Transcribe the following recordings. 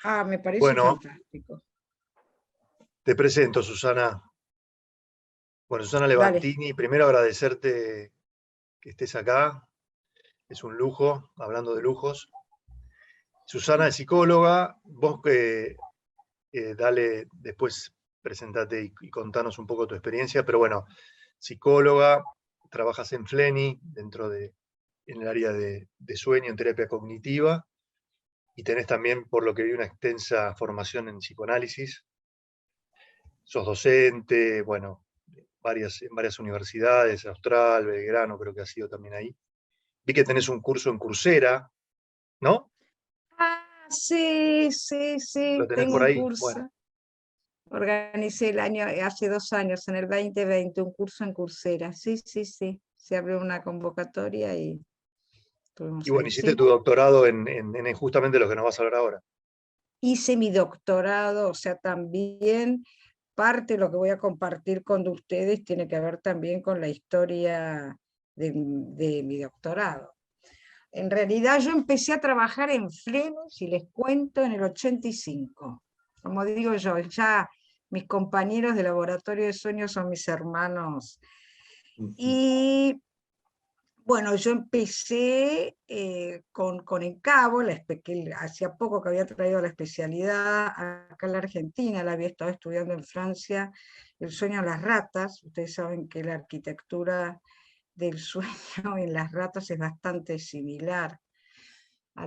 Ah, me parece Bueno, fantástico. te presento, Susana. Bueno, Susana Dale. Levantini, primero agradecerte que estés acá. Es un lujo, hablando de lujos. Susana es psicóloga. Vos que dale, después presentate y contanos un poco tu experiencia. Pero bueno, psicóloga, trabajas en Fleni, en el área de sueño, en terapia cognitiva. Y tenés también, por lo que vi, una extensa formación en psicoanálisis. Sos docente, bueno, en varias universidades, Austral, Belgrano, creo que has sido también ahí. Vi que tenés un curso en Coursera, ¿no? Ah, sí, ¿Lo sí, tenés tengo por un ahí? Bueno, curso. Organicé hace 2 años, en el 2020, un curso en Coursera. Sí. Se abrió una convocatoria y y estuvimos bueno, ahí. hiciste Sí. tu doctorado en justamente lo que nos vas a hablar ahora. Hice mi doctorado, o sea, también parte de lo que voy a compartir con ustedes tiene que ver también con la historia de mi doctorado. En realidad yo empecé a trabajar en Flemi, si les cuento, en el 85. Como digo yo, ya mis compañeros de laboratorio de sueños son mis hermanos. Y bueno, yo empecé con Encabo, que hacía poco que había traído la especialidad acá en la Argentina, la había estado estudiando en Francia, el sueño en las ratas. Ustedes saben que la arquitectura del sueño en las ratas es bastante similar a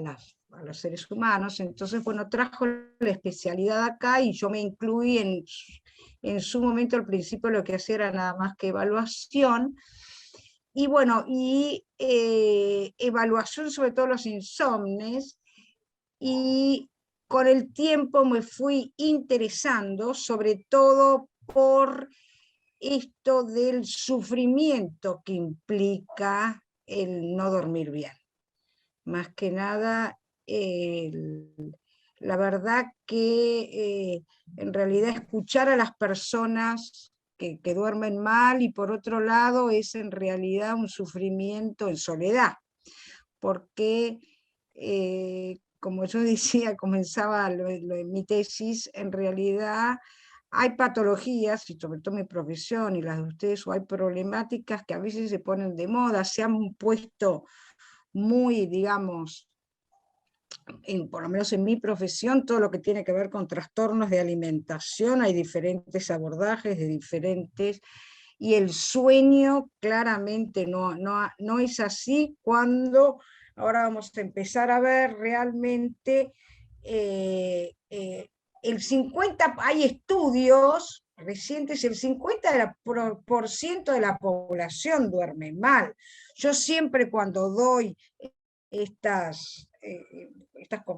los seres humanos. Entonces, bueno, trajo la especialidad acá y yo me incluí en su momento. Al principio lo que hacía era nada más que evaluación. Y bueno, evaluación sobre todo los insomnes, y con el tiempo me fui interesando sobre todo por esto del sufrimiento que implica el no dormir bien. Más que nada, la verdad que en realidad escuchar a las personas que duermen mal, y por otro lado es en realidad un sufrimiento en soledad, porque como yo decía, comenzaba en mi tesis, en realidad hay patologías, y sobre todo mi profesión y las de ustedes, o hay problemáticas que a veces se ponen de moda, se han puesto muy, digamos, por lo menos en mi profesión, todo lo que tiene que ver con trastornos de alimentación. Hay diferentes abordajes de diferentes, y el sueño claramente no es así. Cuando ahora vamos a empezar a ver realmente el 50, hay estudios recientes, el 50% de la población duerme mal. Yo siempre cuando doy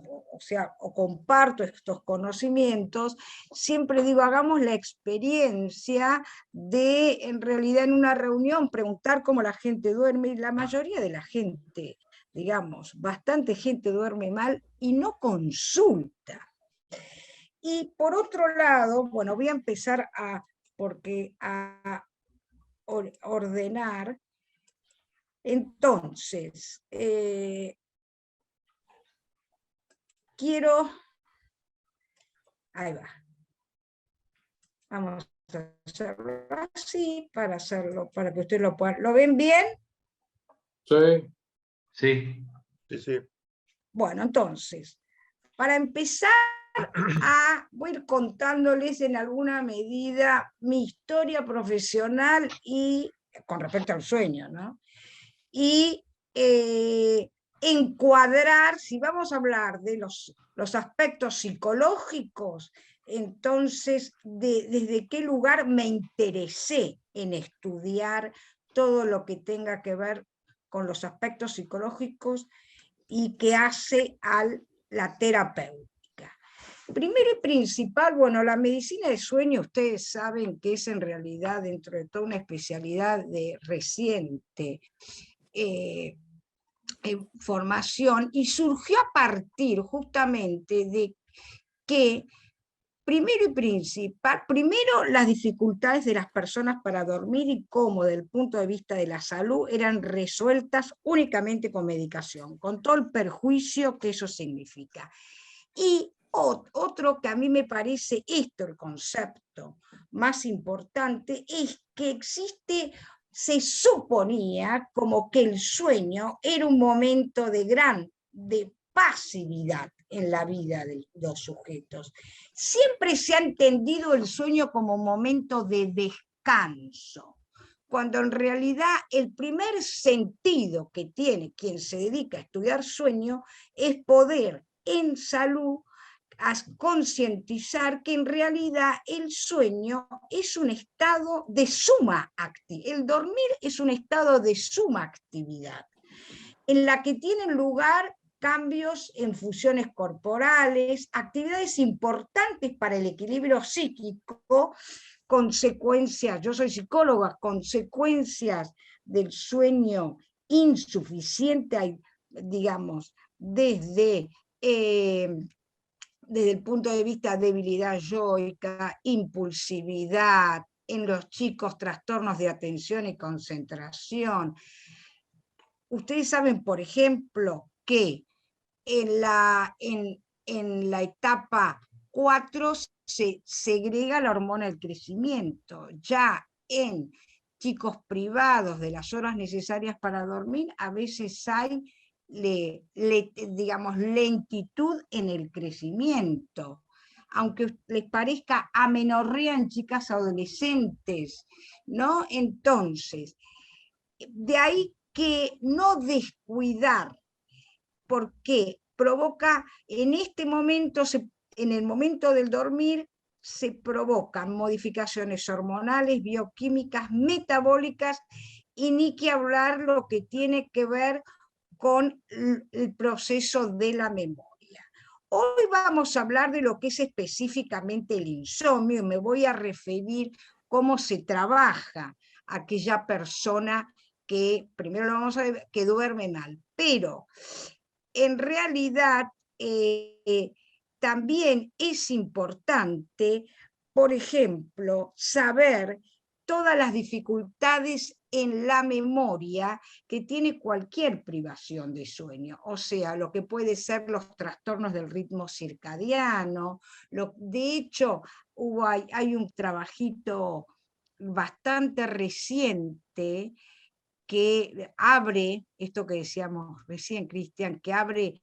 o sea, o comparto estos conocimientos, siempre digo, hagamos la experiencia de, en realidad, en una reunión, preguntar cómo la gente duerme, y la mayoría de la gente, digamos, bastante gente duerme mal y no consulta. Y por otro lado, bueno, voy a empezar a ordenar. Entonces, quiero, ahí va, vamos a hacerlo así para hacerlo, para que ustedes lo puedan, ¿lo ven bien? Sí. Sí. Sí, sí. Bueno, entonces, para empezar, voy a ir contándoles en alguna medida mi historia profesional y con respecto al sueño, ¿no? Y encuadrar, si vamos a hablar de los aspectos psicológicos, entonces, desde qué lugar me interesé en estudiar todo lo que tenga que ver con los aspectos psicológicos y que hace a la terapéutica. Primero y principal, bueno, la medicina del sueño, ustedes saben que es en realidad, dentro de toda una especialidad de reciente formación, y surgió a partir justamente de que, primero y principal, primero las dificultades de las personas para dormir y cómo, desde el punto de vista de la salud, eran resueltas únicamente con medicación, con todo el perjuicio que eso significa. Y otro que a mí me parece esto, el concepto más importante, es que existe, se suponía como que el sueño era un momento de pasividad en la vida de los sujetos. Siempre se ha entendido el sueño como momento de descanso, cuando en realidad el primer sentido que tiene quien se dedica a estudiar sueño es poder en salud a concientizar que en realidad el sueño es un estado de suma actividad, el dormir es un estado de suma actividad, en la que tienen lugar cambios en funciones corporales, actividades importantes para el equilibrio psíquico, consecuencias, yo soy psicóloga, consecuencias del sueño insuficiente, digamos, desde el punto de vista de debilidad yoica, impulsividad, en los chicos trastornos de atención y concentración. Ustedes saben, por ejemplo, que en la etapa 4 se segrega la hormona del crecimiento. Ya en chicos privados de las horas necesarias para dormir, a veces hay digamos, lentitud en el crecimiento, aunque les parezca amenorrea en chicas adolescentes, ¿no? Entonces, de ahí que no descuidar, porque provoca, en este momento, en el momento del dormir, se provocan modificaciones hormonales, bioquímicas, metabólicas, y ni que hablar lo que tiene que ver con el proceso de la memoria. Hoy vamos a hablar de lo que es específicamente el insomnio, y me voy a referir cómo se trabaja aquella persona que, primero lo vamos a ver, que duerme mal, pero en realidad también es importante, por ejemplo, saber todas las dificultades en la memoria que tiene cualquier privación de sueño, o sea, lo que puede ser los trastornos del ritmo circadiano. De hecho, hay un trabajito bastante reciente que abre, esto que decíamos recién, Cristian, que abre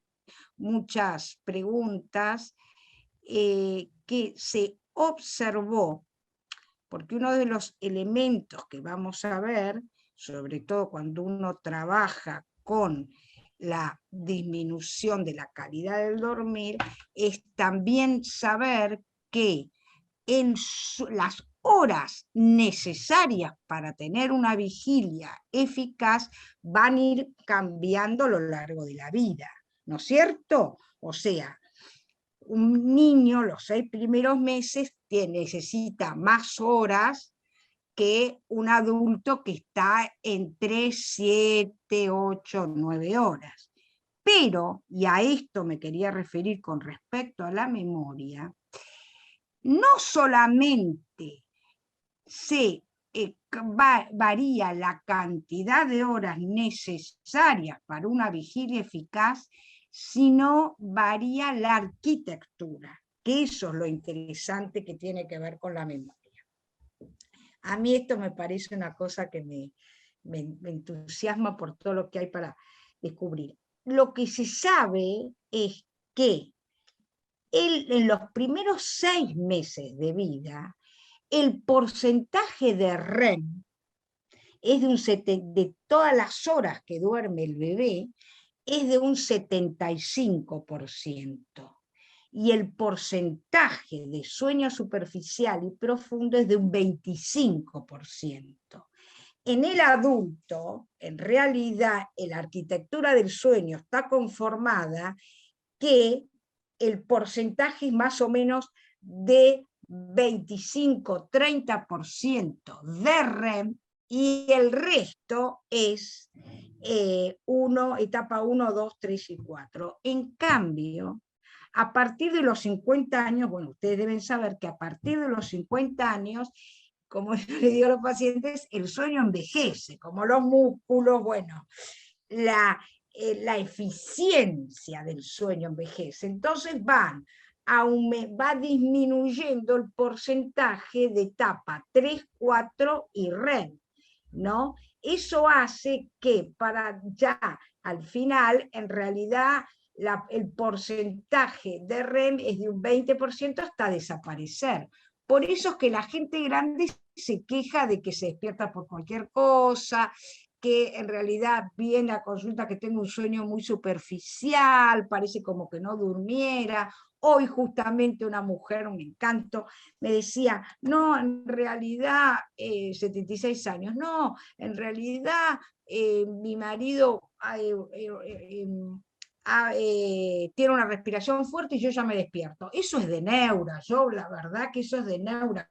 muchas preguntas, que se observó, porque uno de los elementos que vamos a ver, sobre todo cuando uno trabaja con la disminución de la calidad del dormir, es también saber que las horas necesarias para tener una vigilia eficaz van a ir cambiando a lo largo de la vida, ¿no es cierto? O sea, un niño los 6 primeros meses necesita más horas que un adulto que está entre 7, 8, 9 horas. Pero, y a esto me quería referir con respecto a la memoria, no solamente se varía la cantidad de horas necesarias para una vigilia eficaz, sino varía la arquitectura, que eso es lo interesante que tiene que ver con la memoria. A mí esto me parece una cosa que me entusiasma por todo lo que hay para descubrir. Lo que se sabe es que en los primeros 6 meses de vida, el porcentaje de REM es de todas las horas que duerme el bebé, es de un 75%. Y el porcentaje de sueño superficial y profundo es de un 25%. En el adulto, en realidad, la arquitectura del sueño está conformada que el porcentaje es más o menos de 25-30% de REM, y el resto es etapa 1, 2, 3 y 4. En cambio, a partir de los 50 años, bueno, ustedes deben saber que a partir de los 50 años, como yo le digo a los pacientes, el sueño envejece, como los músculos, bueno, la eficiencia del sueño envejece. Entonces van va disminuyendo el porcentaje de etapa 3, 4 y REM, ¿no? Eso hace que para ya al final, en realidad, el porcentaje de REM es de un 20% hasta desaparecer. Por eso es que la gente grande se queja de que se despierta por cualquier cosa, que en realidad viene a consulta que tengo un sueño muy superficial, parece como que no durmiera. Hoy justamente una mujer, un encanto, me decía, no, en realidad, 76 años, no, en realidad mi marido tiene una respiración fuerte y yo ya me despierto. Eso es de neura, yo la verdad que eso es de neura.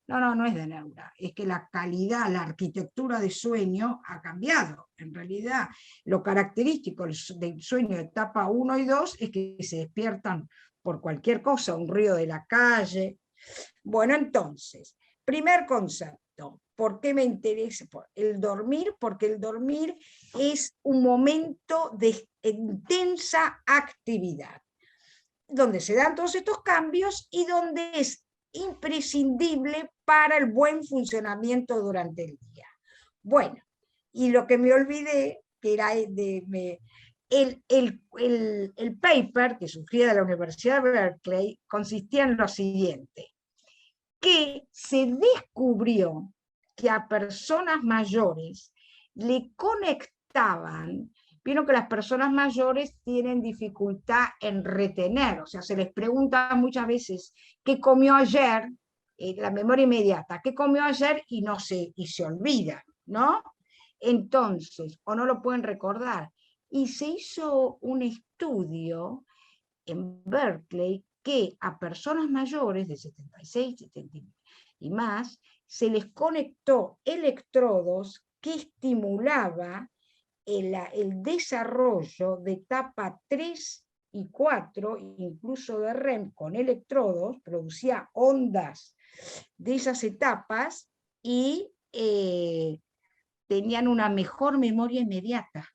No, no es de neura, es que la calidad, la arquitectura de sueño ha cambiado. En realidad, lo característico del sueño de etapa 1 y 2 es que se despiertan por cualquier cosa, un ruido de la calle. Bueno, entonces, primer concepto, ¿por qué me interesa el dormir? Porque el dormir es un momento de intensa actividad, donde se dan todos estos cambios y donde es imprescindible para el buen funcionamiento durante el día. Bueno, y lo que me olvidé, que era el paper que surgía de la Universidad de Berkeley, consistía en lo siguiente, que se descubrió que a personas mayores le conectaban. Vieron que las personas mayores tienen dificultad en retener, o sea, se les pregunta muchas veces qué comió ayer, la memoria inmediata, qué comió ayer y se olvidan, ¿no? Entonces, o no lo pueden recordar. Y se hizo un estudio en Berkeley que a personas mayores de 76, 70 y más, se les conectó electrodos que estimulaba el desarrollo de etapa 3 y 4, incluso de REM, con electrodos, producía ondas de esas etapas y tenían una mejor memoria inmediata.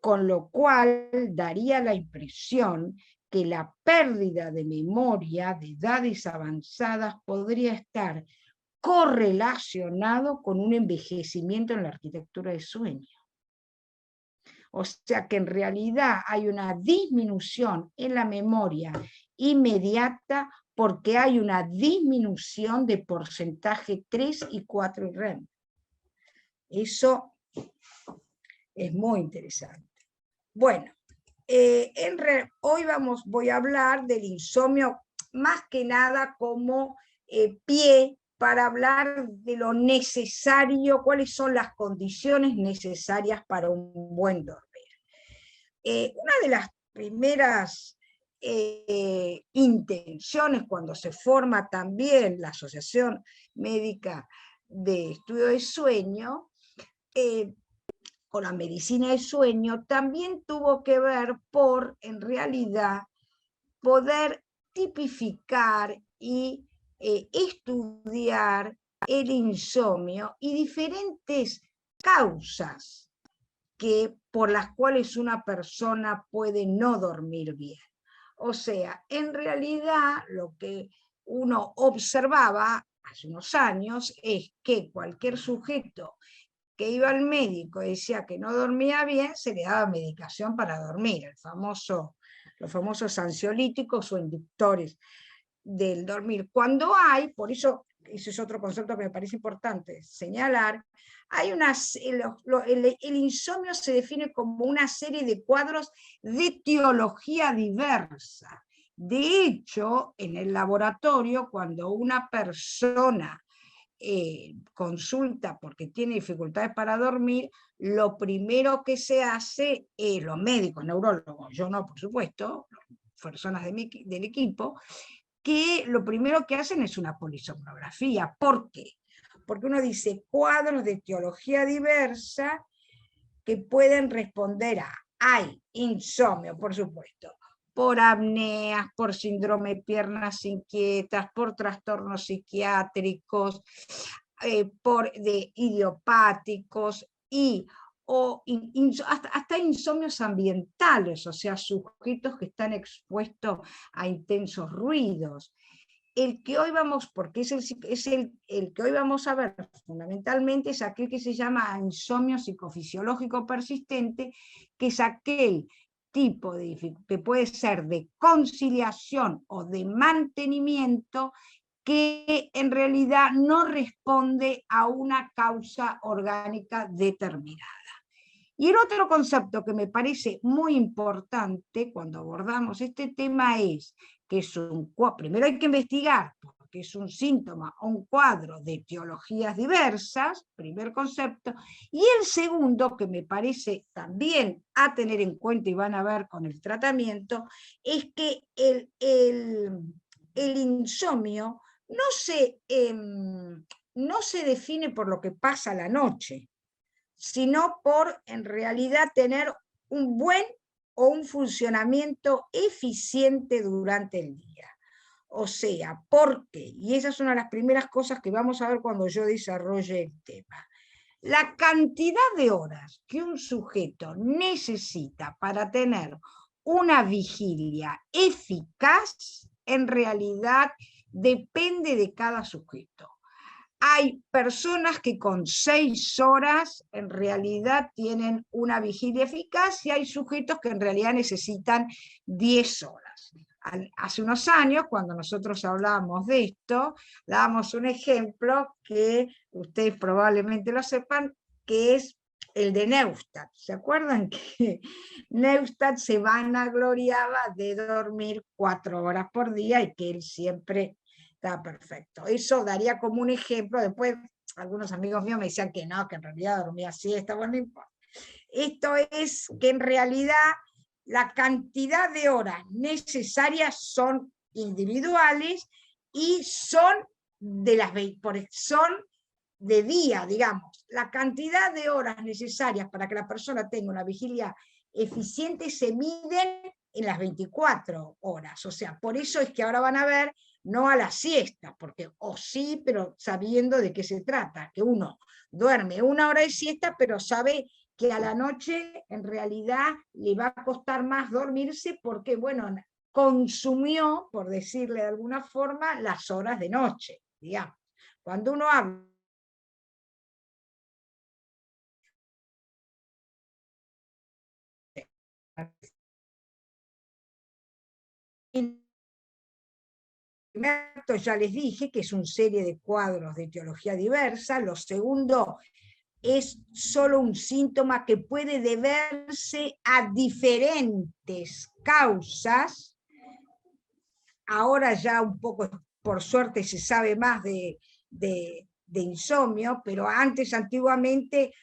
Con lo cual daría la impresión que la pérdida de memoria de edades avanzadas podría estar correlacionado con un envejecimiento en la arquitectura de sueño. O sea que en realidad hay una disminución en la memoria inmediata porque hay una disminución de porcentaje 3 y 4 REM. Eso es muy interesante. Bueno, hoy voy a hablar del insomnio más que nada como pie para hablar de lo necesario, cuáles son las condiciones necesarias para un buen dormir. Una de las primeras intenciones cuando se forma también la Asociación Médica de Estudio de Sueño, con la medicina del sueño, también tuvo que ver por, en realidad, poder tipificar y estudiar el insomnio y diferentes causas por las cuales una persona puede no dormir bien. O sea, en realidad lo que uno observaba hace unos años es que cualquier sujeto que iba al médico y decía que no dormía bien, se le daba medicación para dormir, los famosos ansiolíticos o inductores del dormir. Cuando hay, por eso, ese es otro concepto que me parece importante señalar, el insomnio se define como una serie de cuadros de etiología diversa. De hecho, en el laboratorio, cuando una persona consulta porque tiene dificultades para dormir, lo primero que se hace, los médicos, neurólogos, yo no, por supuesto, personas del equipo, que lo primero que hacen es una polisomnografía. ¿Por qué? Porque uno dice cuadros de etiología diversa que pueden responder a, hay insomnio, por supuesto, por apneas, por síndrome de piernas inquietas, por trastornos psiquiátricos, de idiopáticos y hasta insomnios ambientales, o sea, sujetos que están expuestos a intensos ruidos. El que hoy vamos, porque el que hoy vamos a ver fundamentalmente es aquel que se llama insomnio psicofisiológico persistente, que es aquel tipo que puede ser de conciliación o de mantenimiento, que en realidad no responde a una causa orgánica determinada. Y el otro concepto que me parece muy importante cuando abordamos este tema es que primero hay que investigar, porque es un síntoma o un cuadro de etiologías diversas, primer concepto, y el segundo, que me parece también a tener en cuenta y van a ver con el tratamiento, es que el insomnio no se define por lo que pasa a la noche, sino por en realidad tener un buen o un funcionamiento eficiente durante el día. O sea, ¿por qué? Y esa es una de las primeras cosas que vamos a ver cuando yo desarrolle el tema. La cantidad de horas que un sujeto necesita para tener una vigilia eficaz, en realidad depende de cada sujeto. Hay personas que con 6 horas en realidad tienen una vigilia eficaz y hay sujetos que en realidad necesitan 10 horas. Hace unos años, cuando nosotros hablábamos de esto, dábamos un ejemplo que ustedes probablemente lo sepan, que es el de Neustadt. ¿Se acuerdan que Neustadt se vanagloriaba de dormir 4 horas por día y que él siempre... Está perfecto. Eso daría como un ejemplo. Después algunos amigos míos me decían que no, que en realidad dormía siesta, bueno, no importa. Esto es que en realidad la cantidad de horas necesarias son individuales y son de día, digamos. La cantidad de horas necesarias para que la persona tenga una vigilia eficiente se miden en las 24 horas. O sea, por eso es que ahora van a ver no a la siesta, porque sí, pero sabiendo de qué se trata, que uno duerme 1 hora de siesta, pero sabe que a la noche en realidad le va a costar más dormirse porque, bueno, consumió, por decirle de alguna forma, las horas de noche, digamos. Cuando uno habla ya les dije que es una serie de cuadros de etiología diversa. Lo segundo es solo un síntoma que puede deberse a diferentes causas. Ahora ya un poco, por suerte, se sabe más de insomnio, pero antes, antiguamente,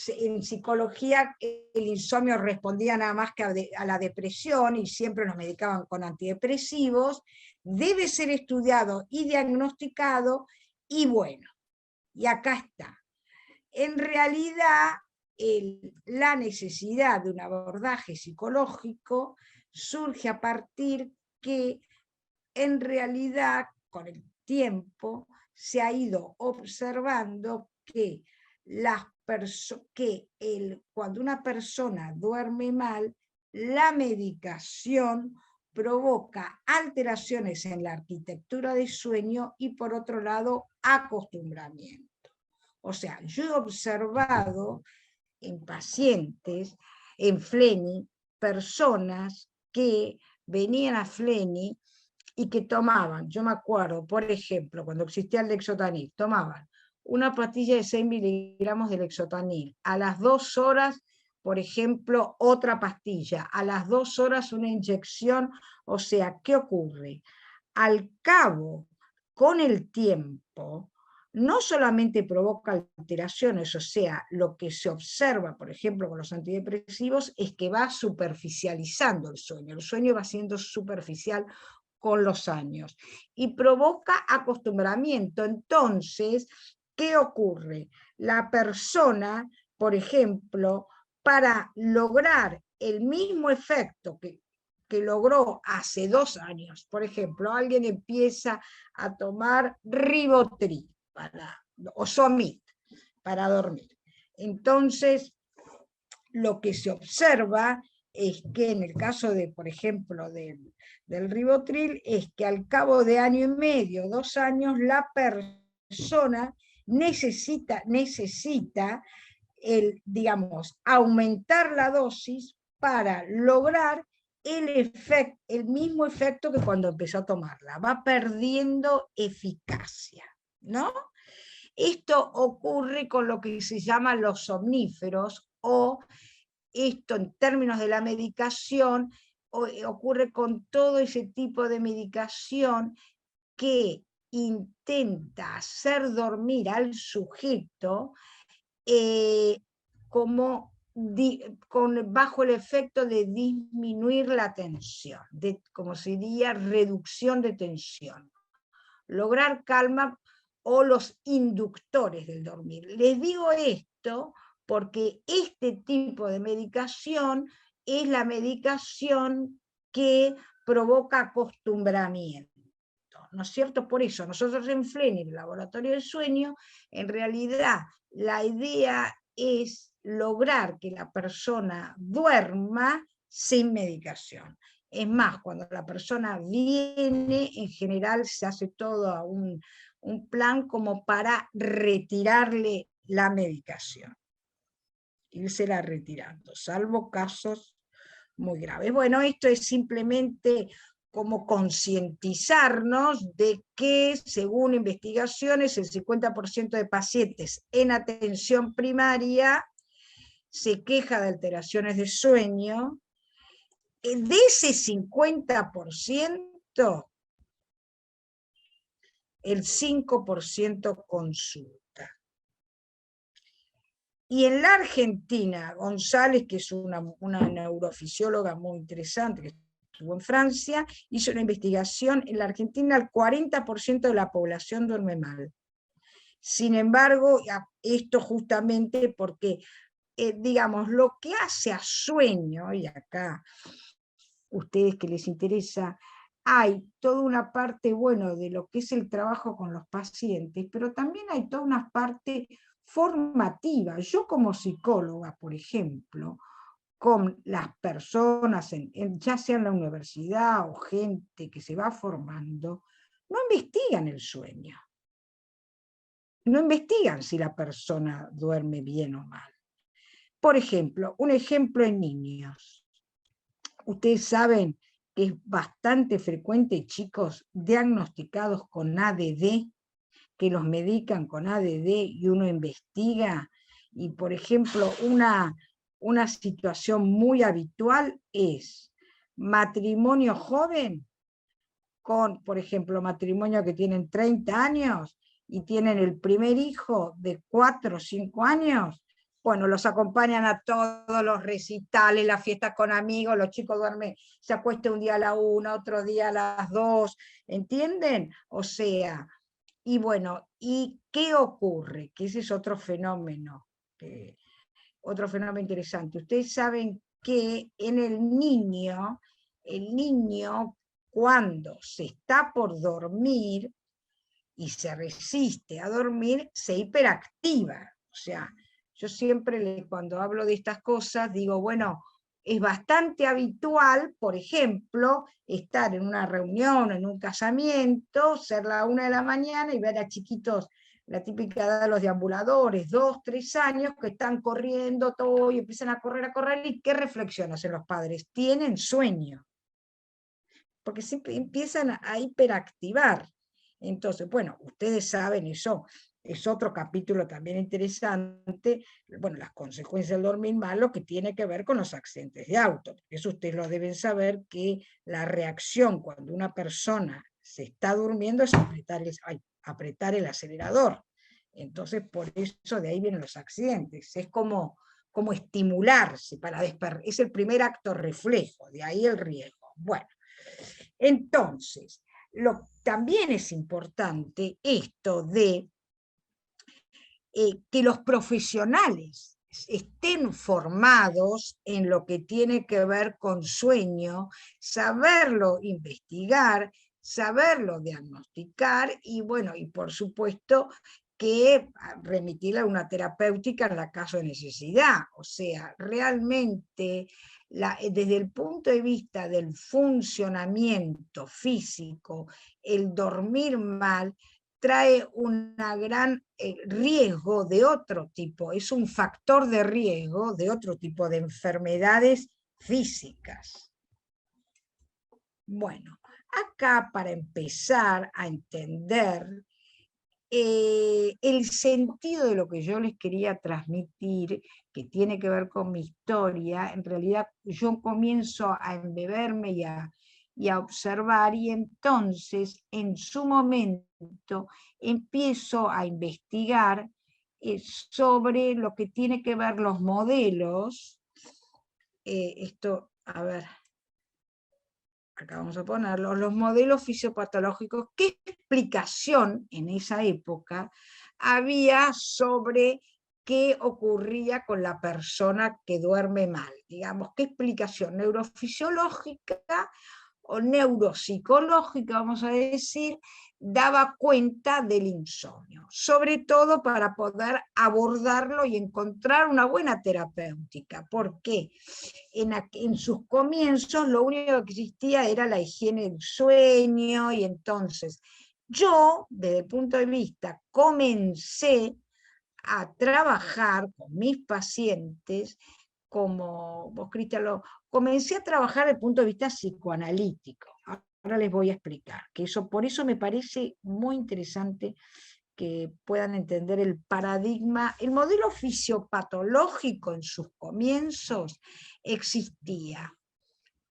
en psicología el insomnio respondía nada más que a la depresión y siempre nos medicaban con antidepresivos. Debe ser estudiado y diagnosticado, y bueno, y acá está. En realidad, la necesidad de un abordaje psicológico surge a partir que, en realidad, con el tiempo, se ha ido observando que, cuando una persona duerme mal, la medicación provoca alteraciones en la arquitectura del sueño y, por otro lado, acostumbramiento. O sea, yo he observado en pacientes, en Fleni, personas que venían a Fleni y que tomaban, yo me acuerdo, por ejemplo, cuando existía el Lexotanil, tomaban una pastilla de 6 miligramos de Lexotanil, a las 2 horas, por ejemplo, otra pastilla, a las 2 horas una inyección. O sea, ¿qué ocurre? Al cabo, con el tiempo, no solamente provoca alteraciones, o sea, lo que se observa, por ejemplo, con los antidepresivos, es que va superficializando el sueño va siendo superficial con los años, y provoca acostumbramiento. Entonces, ¿qué ocurre? La persona, por ejemplo, para lograr el mismo efecto que logró hace 2 años, por ejemplo, alguien empieza a tomar Rivotril o Somit para dormir. Entonces, lo que se observa es que en el caso de, por ejemplo, del Rivotril, es que al cabo de año y medio, 2 años, la persona necesita digamos, aumentar la dosis para lograr el mismo efecto que cuando empezó a tomarla. Va perdiendo eficacia, ¿no? Esto ocurre con lo que se llama los somníferos, o esto en términos de la medicación, ocurre con todo ese tipo de medicación que intenta hacer dormir al sujeto como bajo el efecto de disminuir la tensión, como se diría, reducción de tensión. Lograr calma o los inductores del dormir. Les digo esto porque este tipo de medicación es la medicación que provoca acostumbramiento, ¿no es cierto? Por eso nosotros en FLEN, el laboratorio del sueño, en realidad la idea es lograr que la persona duerma sin medicación. Es más, cuando la persona viene, en general se hace todo un plan como para retirarle la medicación. Írsela retirando, salvo casos muy graves. Bueno, esto es simplemente como concientizarnos de que, según investigaciones, el 50% de pacientes en atención primaria se queja de alteraciones de sueño. De ese 50%, el 5% consulta. Y en la Argentina, González, que es una neurofisióloga muy interesante, que estuvo en Francia, hizo una investigación. En la Argentina el 40% de la población duerme mal. Sin embargo, esto justamente porque, digamos, lo que hace a sueño, y acá ustedes que les interesa, hay toda una parte, bueno, de lo que es el trabajo con los pacientes, pero también hay toda una parte formativa. Yo como psicóloga, por ejemplo, con las personas, ya sea en la universidad o gente que se va formando, no investigan el sueño. No investigan si la persona duerme bien o mal. Por ejemplo, un ejemplo en niños. Ustedes saben que es bastante frecuente chicos diagnosticados con ADD, que los medican con ADD y uno investiga. Y por ejemplo, una situación muy habitual es matrimonio joven con, por ejemplo, matrimonio que tienen 30 años y tienen el primer hijo de 4 o 5 años. Bueno, los acompañan a todos los recitales, las fiestas con amigos, los chicos duermen, se acuestan un día a la 1, otro día a las 2, ¿entienden? O sea, y bueno, ¿y qué ocurre? Que ese es otro fenómeno interesante. Ustedes saben que en el niño cuando se está por dormir y se resiste a dormir, se hiperactiva. O sea, yo siempre cuando hablo de estas cosas digo, bueno, es bastante habitual, por ejemplo, estar en una reunión, en un casamiento, ser la 1 de la mañana y ver a chiquitos, la típica edad de los deambuladores, 2, 3 años, que están corriendo todo y empiezan a correr, y ¿qué reflexión hacen los padres? Tienen sueño, porque siempre empiezan a hiperactivar. Entonces, bueno, ustedes saben, eso es otro capítulo también interesante, bueno, las consecuencias del dormir mal, lo que tiene que ver con los accidentes de auto. Eso ustedes lo deben saber, que la reacción cuando una persona se está durmiendo es apretar el acelerador. Entonces, por eso de ahí vienen los accidentes. Es como estimularse para despertar. Es el primer acto reflejo, de ahí el riesgo. Bueno, entonces, también es importante esto de que los profesionales estén formados en lo que tiene que ver con sueño, saberlo investigar, saberlo diagnosticar, y bueno, y por supuesto que remitirla a una terapéutica en la caso de necesidad. O sea, realmente desde el punto de vista del funcionamiento físico, el dormir mal trae un gran riesgo de otro tipo, es un factor de riesgo de otro tipo de enfermedades físicas. Bueno, acá para empezar a entender el sentido de lo que yo les quería transmitir, que tiene que ver con mi historia, en realidad yo comienzo a embeberme y a observar, y entonces en su momento empiezo a investigar sobre lo que tiene que ver los modelos, a ver, acá vamos a ponerlo, los modelos fisiopatológicos, qué explicación en esa época había sobre qué ocurría con la persona que duerme mal, digamos, qué explicación neurofisiológica o neuropsicológica, vamos a decir, daba cuenta del insomnio, sobre todo para poder abordarlo y encontrar una buena terapéutica. ¿Por qué? En sus comienzos lo único que existía era la higiene del sueño, y entonces yo, desde el punto de vista, comencé a trabajar con mis pacientes, como vos, Cristian, comencé a trabajar desde el punto de vista psicoanalítico. Ahora les voy a explicar, que por eso me parece muy interesante que puedan entender el paradigma. El modelo fisiopatológico en sus comienzos existía,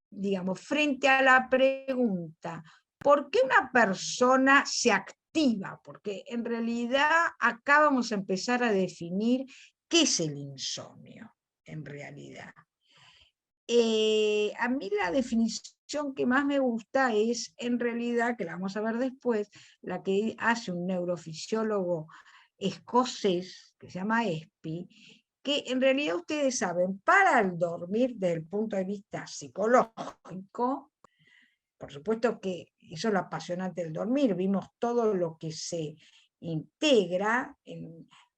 digamos, frente a la pregunta, ¿por qué una persona se activa? Porque en realidad acá vamos a empezar a definir qué es el insomnio, en realidad. A mí la definición que más me gusta es, en realidad, que la vamos a ver después, la que hace un neurofisiólogo escocés, que se llama Espy, que en realidad ustedes saben, para el dormir desde el punto de vista psicológico, por supuesto que eso es lo apasionante del dormir, vimos todo lo que se integra,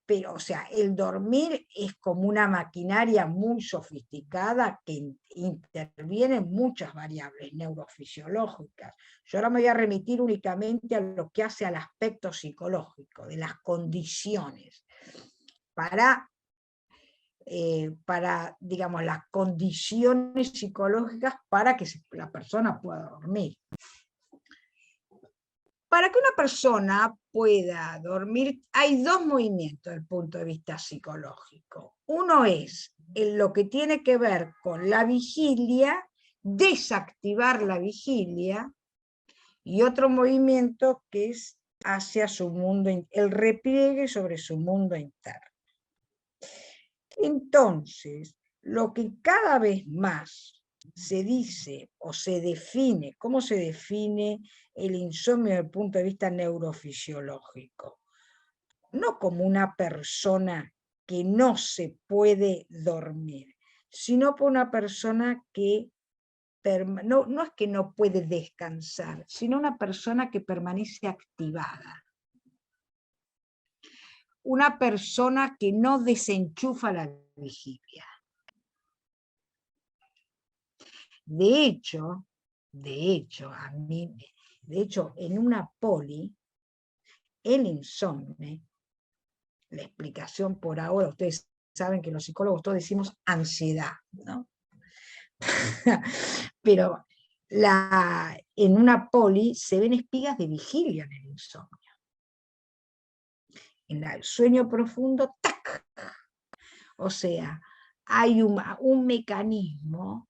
pero o sea, el dormir es como una maquinaria muy sofisticada que interviene en muchas variables neurofisiológicas. Yo ahora me voy a remitir únicamente a lo que hace al aspecto psicológico, de las condiciones, para digamos, las condiciones psicológicas para que la persona pueda dormir. Para que una persona pueda dormir, hay dos movimientos desde el punto de vista psicológico. Uno es lo que tiene que ver con la vigilia, desactivar la vigilia, y otro movimiento que es hacia su mundo, el repliegue sobre su mundo interno. Entonces, lo que cada vez más se dice o se define, ¿cómo se define el insomnio desde el punto de vista neurofisiológico? No como una persona que no se puede dormir, sino por una persona que no es que no puede descansar, sino una persona que permanece activada. Una persona que no desenchufa la vigilia. De hecho, en una poli, el insomnio, la explicación por ahora, ustedes saben que los psicólogos todos decimos ansiedad, ¿no? Pero en una poli se ven espigas de vigilia en el insomnio. En el sueño profundo, ¡tac! O sea, hay un mecanismo,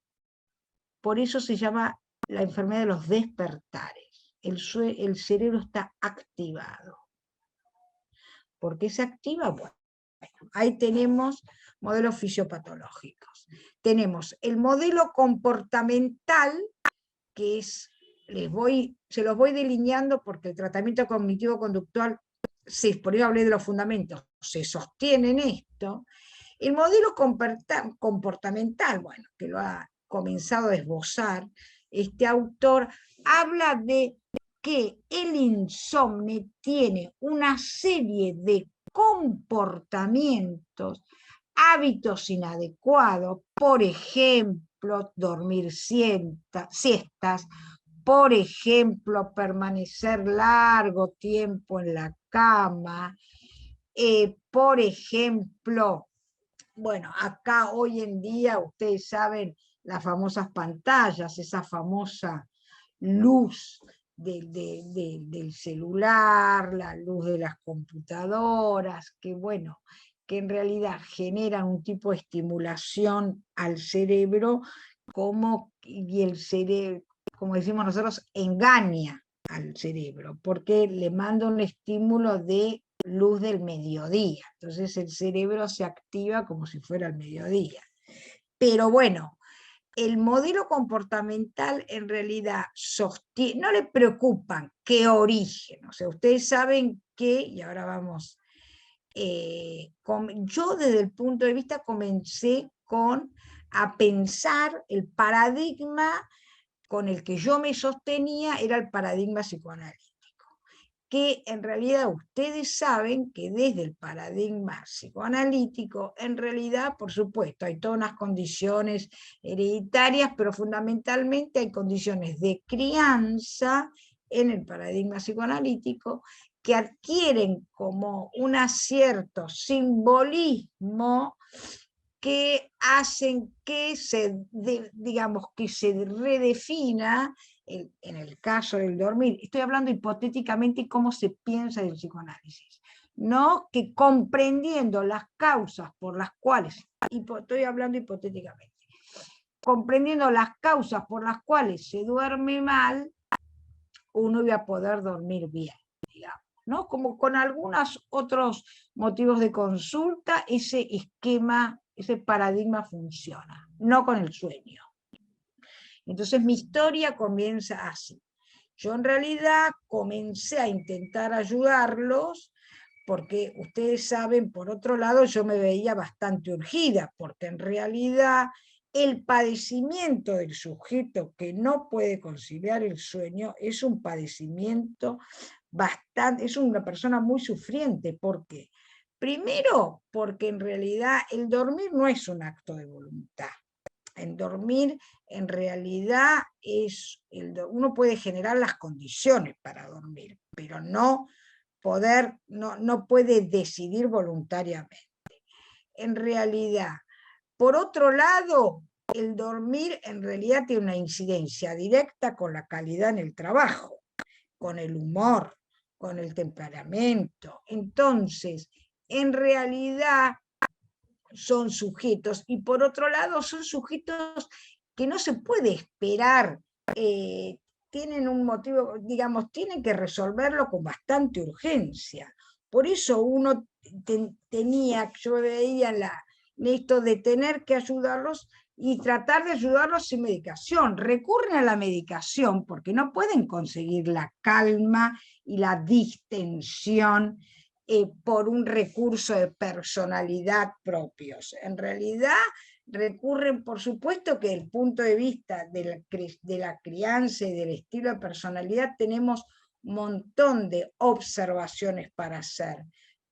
por eso se llama la enfermedad de los despertares. El cerebro está activado. ¿Por qué se activa? Bueno, ahí tenemos modelos fisiopatológicos. Tenemos el modelo comportamental, que es, se los voy delineando porque el tratamiento cognitivo-conductual, por eso hablé de los fundamentos, se sostiene en esto. El modelo comportamental, bueno, que lo ha comenzado a esbozar este autor, habla de que el insomnio tiene una serie de comportamientos, hábitos inadecuados, por ejemplo, dormir siestas, por ejemplo, permanecer largo tiempo en la cama, por ejemplo, bueno, acá hoy en día ustedes saben las famosas pantallas, esa famosa luz del celular, la luz de las computadoras, que bueno, que en realidad generan un tipo de estimulación al cerebro, y el cerebro, como decimos nosotros, engaña al cerebro, porque le manda un estímulo de luz del mediodía. Entonces el cerebro se activa como si fuera el mediodía. Pero bueno, el modelo comportamental en realidad sostiene, no le preocupan qué origen. O sea, ustedes saben que, y ahora vamos, yo desde el punto de vista comencé a pensar el paradigma con el que yo me sostenía era el paradigma psicoanalítico, que en realidad ustedes saben que desde el paradigma psicoanalítico, en realidad, por supuesto, hay todas unas condiciones hereditarias, pero fundamentalmente hay condiciones de crianza en el paradigma psicoanalítico que adquieren como un cierto simbolismo que hacen que digamos, que se redefina, en el caso del dormir, estoy hablando hipotéticamente cómo se piensa del psicoanálisis, no que comprendiendo las causas por las cuales, estoy hablando hipotéticamente, comprendiendo las causas por las cuales se duerme mal, uno iba a poder dormir bien, digamos, ¿no? Como con algunos otros motivos de consulta, ese esquema, ese paradigma funciona, no con el sueño. Entonces mi historia comienza así. Yo en realidad comencé a intentar ayudarlos porque ustedes saben, por otro lado, yo me veía bastante urgida, porque en realidad el padecimiento del sujeto que no puede conciliar el sueño es un padecimiento bastante, es una persona muy sufriente. ¿Por qué? Primero, porque en realidad el dormir no es un acto de voluntad. En dormir, en realidad, uno puede generar las condiciones para dormir, pero no puede decidir voluntariamente. En realidad, por otro lado, el dormir en realidad tiene una incidencia directa con la calidad en el trabajo, con el humor, con el temperamento. Entonces, en realidad son sujetos, y por otro lado son sujetos que no se puede esperar, tienen un motivo, digamos, tienen que resolverlo con bastante urgencia. Por eso uno yo veía esto de tener que ayudarlos y tratar de ayudarlos sin medicación. Recurren a la medicación porque no pueden conseguir la calma y la distensión por un recurso de personalidad propios. En realidad recurren, por supuesto que desde el punto de vista de la crianza y del estilo de personalidad tenemos un montón de observaciones para hacer,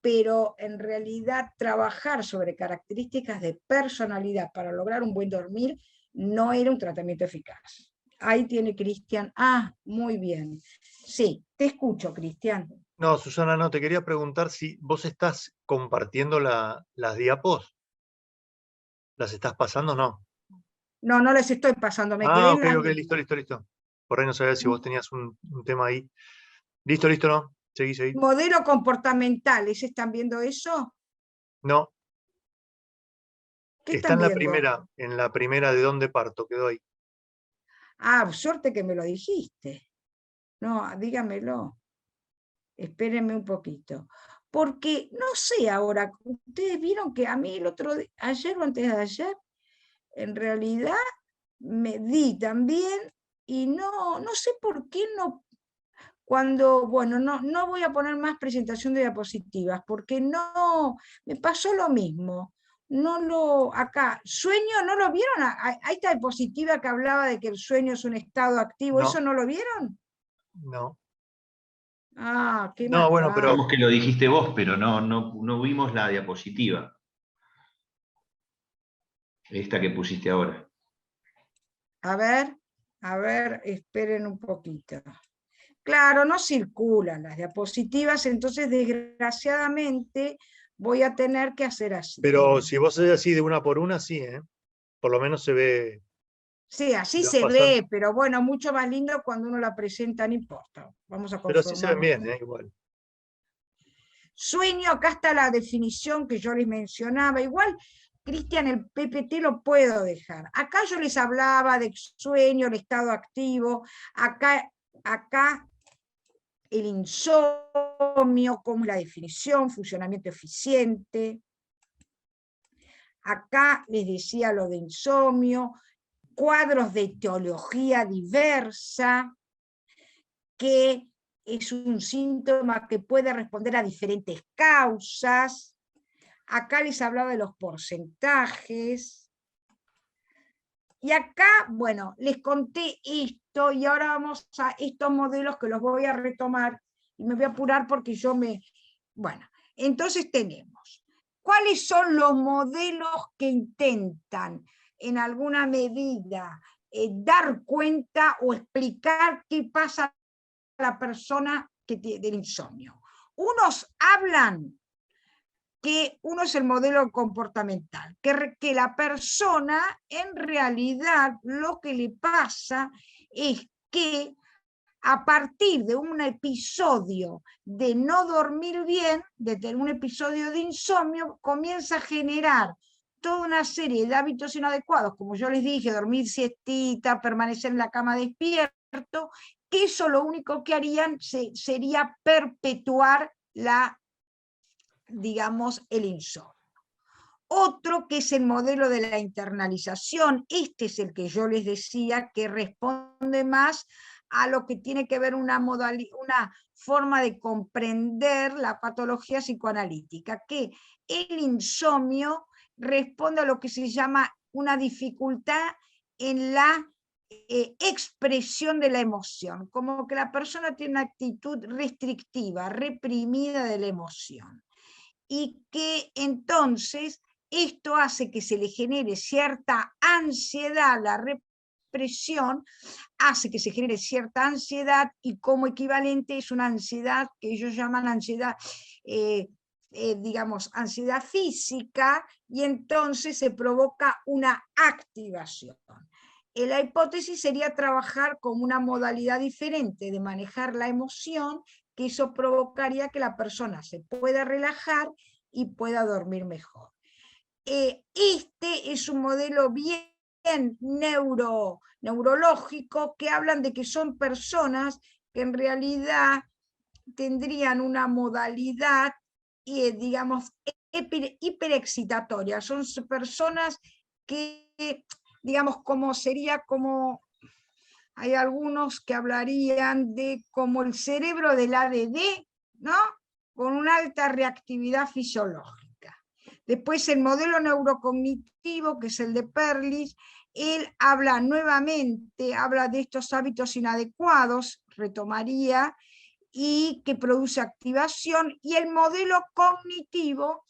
pero en realidad trabajar sobre características de personalidad para lograr un buen dormir no era un tratamiento eficaz. Ahí tiene Cristian. Ah, muy bien. Sí, te escucho, Cristian. No, Susana, no, te quería preguntar si vos estás compartiendo las diapos. ¿Las estás pasando o no? No, no les estoy pasando, me quedé Ah, en ok, la ok, listo, listo, listo. Por ahí no sabía si vos tenías un tema ahí. Listo, listo, no. Seguí, seguí. modelo comportamental. ¿Están viendo eso? No, ¿Qué está están viendo? en la primera de dónde parto, quedó ahí. Ah, suerte que me lo dijiste. No, dígamelo. Espérenme un poquito. Porque no sé ahora, ustedes vieron que a mí el otro día, ayer o antes de ayer, en realidad me di también y no sé por qué no, bueno, no voy a poner más presentación de diapositivas, porque no, me pasó lo mismo. Acá, sueño, ¿no lo vieron? Ahí esta diapositiva que hablaba de que el sueño es un estado activo, ¿eso No, no lo vieron? no. Ah, qué No, bueno, pero Vemos que lo dijiste vos, pero no vimos la diapositiva. Esta que pusiste ahora. a ver, esperen un poquito. Claro, no circulan las diapositivas, entonces desgraciadamente voy a tener que hacer así. pero si vos haces así de una por una, sí, ¿eh? Por lo menos se ve, Sí, así si vas se pasando. ve, pero bueno, mucho más lindo cuando uno la presenta, no importa. Vamos a Pero sí se ven conformarnos. bien, ¿eh? Igual. Sueño, acá está la definición que yo les mencionaba. Igual, Cristian, el PPT lo puedo dejar. Acá yo les hablaba de sueño, el estado activo. Acá el insomnio, como la definición, funcionamiento eficiente. Acá les decía lo de insomnio, cuadros de etiología diversa, que es un síntoma que puede responder a diferentes causas. Acá les hablaba de los porcentajes. Y acá, bueno, les conté esto y ahora vamos a estos modelos que los voy a retomar y me voy a apurar porque yo me... Bueno, entonces tenemos, ¿cuáles son los modelos que intentan en alguna medida dar cuenta o explicar qué pasa a la persona que del insomnio? Unos hablan que uno es el modelo comportamental, que la persona en realidad lo que le pasa es que a partir de un episodio de no dormir bien, de un episodio de insomnio, comienza a generar toda una serie de hábitos inadecuados, como yo les dije, dormir siestita, permanecer en la cama despierto, que eso lo único que harían sería perpetuar digamos, el insomnio. Otro que es el modelo de la internalización, este es el que yo les decía que responde más a lo que tiene que ver una forma de comprender la patología psicoanalítica, que el insomnio responde a lo que se llama una dificultad en la expresión de la emoción, como que la persona tiene una actitud restrictiva, reprimida de la emoción, y que entonces esto hace que se le genere cierta ansiedad, la represión hace que se genere cierta ansiedad y como equivalente es una ansiedad que ellos llaman ansiedad, digamos, ansiedad física, y entonces se provoca una activación. La hipótesis sería trabajar con una modalidad diferente de manejar la emoción, que eso provocaría que la persona se pueda relajar y pueda dormir mejor. Este es un modelo bien neurológico, que hablan de que son personas que en realidad tendrían una modalidad, digamos, hiperexcitatoria. Son personas que, digamos, hay algunos que hablarían de como el cerebro del ADD, ¿no? Con una alta reactividad fisiológica. Después el modelo neurocognitivo, que es el de Perlis, él habla nuevamente, habla de estos hábitos inadecuados, retomaría, y que produce activación. Y el modelo cognitivo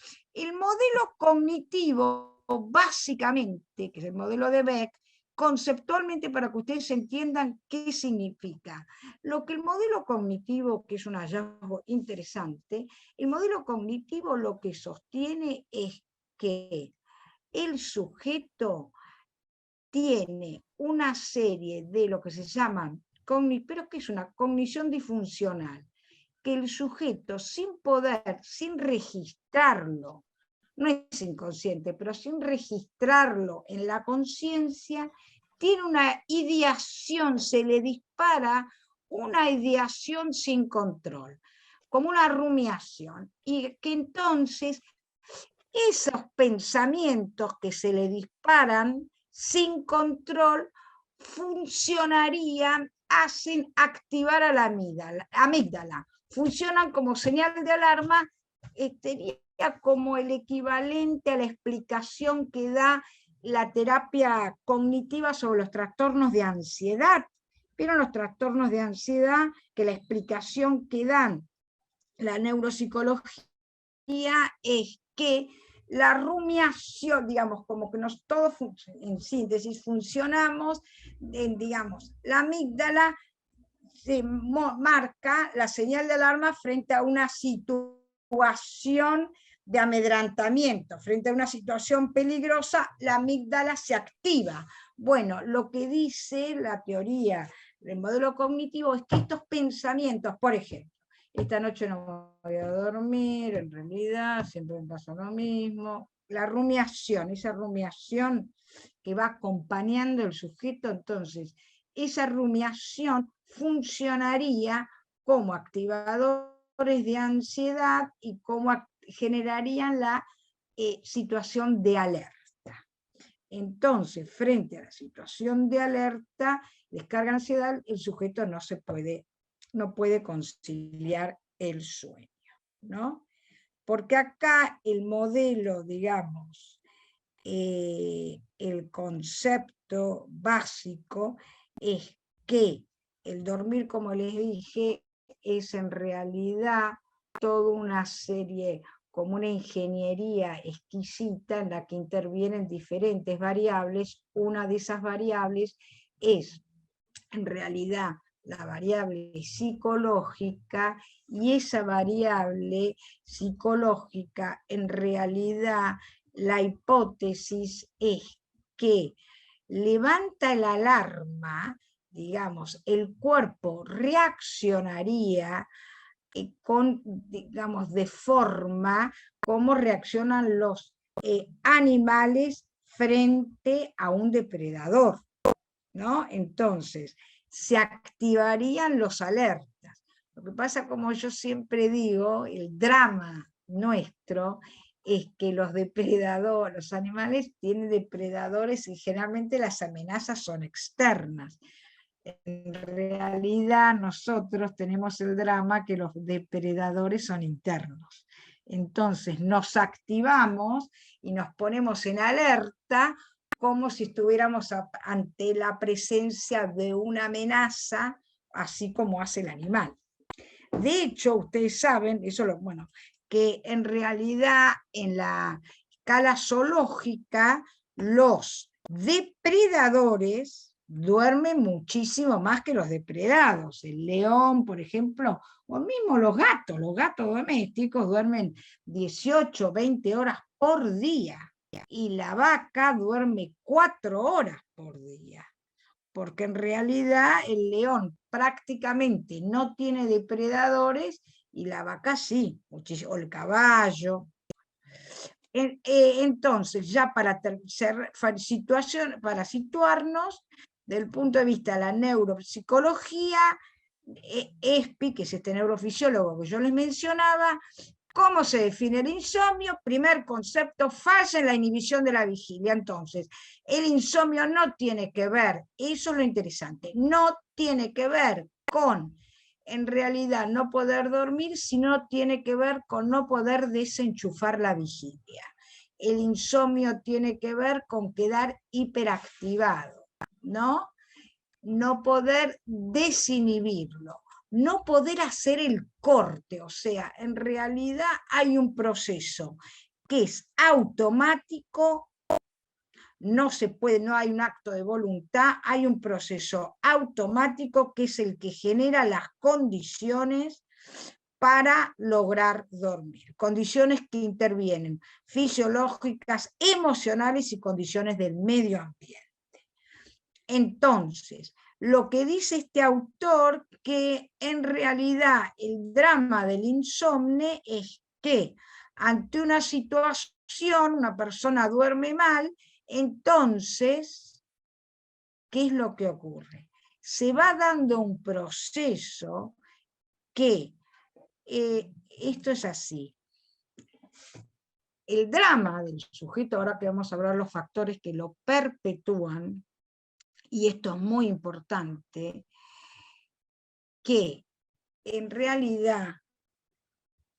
básicamente, que es el modelo de Beck, conceptualmente, para que ustedes entiendan qué significa. Lo que el modelo cognitivo, que es un hallazgo interesante, el modelo cognitivo lo que sostiene es que el sujeto tiene una serie de lo que se llaman, pero que es una cognición disfuncional, que el sujeto sin poder, sin registrarlo, no es inconsciente, pero sin registrarlo en la conciencia, tiene una ideación, se le dispara una ideación sin control, como una rumiación, y que entonces esos pensamientos que se le disparan sin control funcionarían, hacen activar a la amígdala, funcionan como señal de alarma, sería como el equivalente a la explicación que da la terapia cognitiva sobre los trastornos de ansiedad. Pero los trastornos de ansiedad, que la explicación que dan la neuropsicología es que la rumiación, digamos, como que todos en síntesis funcionamos, digamos, la amígdala se marca la señal de alarma frente a una situación de amedrantamiento, frente a una situación peligrosa, la amígdala se activa. Bueno, lo que dice la teoría del modelo cognitivo es que estos pensamientos, por ejemplo, esta noche no voy a dormir, en realidad siempre me pasa lo mismo, la rumiación, esa rumiación que va acompañando el sujeto, entonces, esa rumiación funcionaría como activadores de ansiedad y como generarían la situación de alerta. Entonces, frente a la situación de alerta, descarga ansiedad, el sujeto no puede conciliar el sueño, ¿no? Porque acá el modelo, digamos, el concepto básico es que el dormir, como les dije, es en realidad toda una serie, como una ingeniería exquisita en la que intervienen diferentes variables. Una de esas variables es, en realidad, la variable psicológica, y esa variable psicológica, en realidad, la hipótesis es que levanta el alarma, digamos, el cuerpo reaccionaría digamos, de forma como reaccionan los animales frente a un depredador, ¿no? Entonces, se activarían los alertas. Lo que pasa, como yo siempre digo, el drama nuestro es que los depredadores, los animales tienen depredadores y generalmente las amenazas son externas. En realidad nosotros tenemos el drama que los depredadores son internos. Entonces nos activamos y nos ponemos en alerta como si estuviéramos ante la presencia de una amenaza, así como hace el animal. De hecho, ustedes saben, que en realidad en la escala zoológica los depredadores duermen muchísimo más que los depredados. El león, por ejemplo, o mismo los gatos domésticos duermen 18, 20 horas por día, y la vaca duerme 4 horas por día, porque en realidad el león prácticamente no tiene depredadores y la vaca sí, o el caballo. Entonces, ya para situarnos, del punto de vista de la neuropsicología, ESPI, que es este neurofisiólogo que yo les mencionaba, ¿cómo se define el insomnio? Primer concepto, falla en la inhibición de la vigilia. Entonces, el insomnio no tiene que ver, eso es lo interesante, no tiene que ver con, en realidad, no poder dormir, sino tiene que ver con no poder desenchufar la vigilia. El insomnio tiene que ver con quedar hiperactivado, ¿no? No poder desinhibirlo, no poder hacer el corte, o sea, en realidad hay un proceso que es automático, no hay un acto de voluntad, hay un proceso automático que es el que genera las condiciones para lograr dormir. Condiciones que intervienen fisiológicas, emocionales y condiciones del medio ambiente. Entonces, lo que dice este autor, que en realidad el drama del insomnio es que ante una situación, una persona duerme mal, entonces, ¿qué es lo que ocurre? Se va dando un proceso que, esto es así, el drama del sujeto, ahora que vamos a hablar los factores que lo perpetúan, y esto es muy importante, que en realidad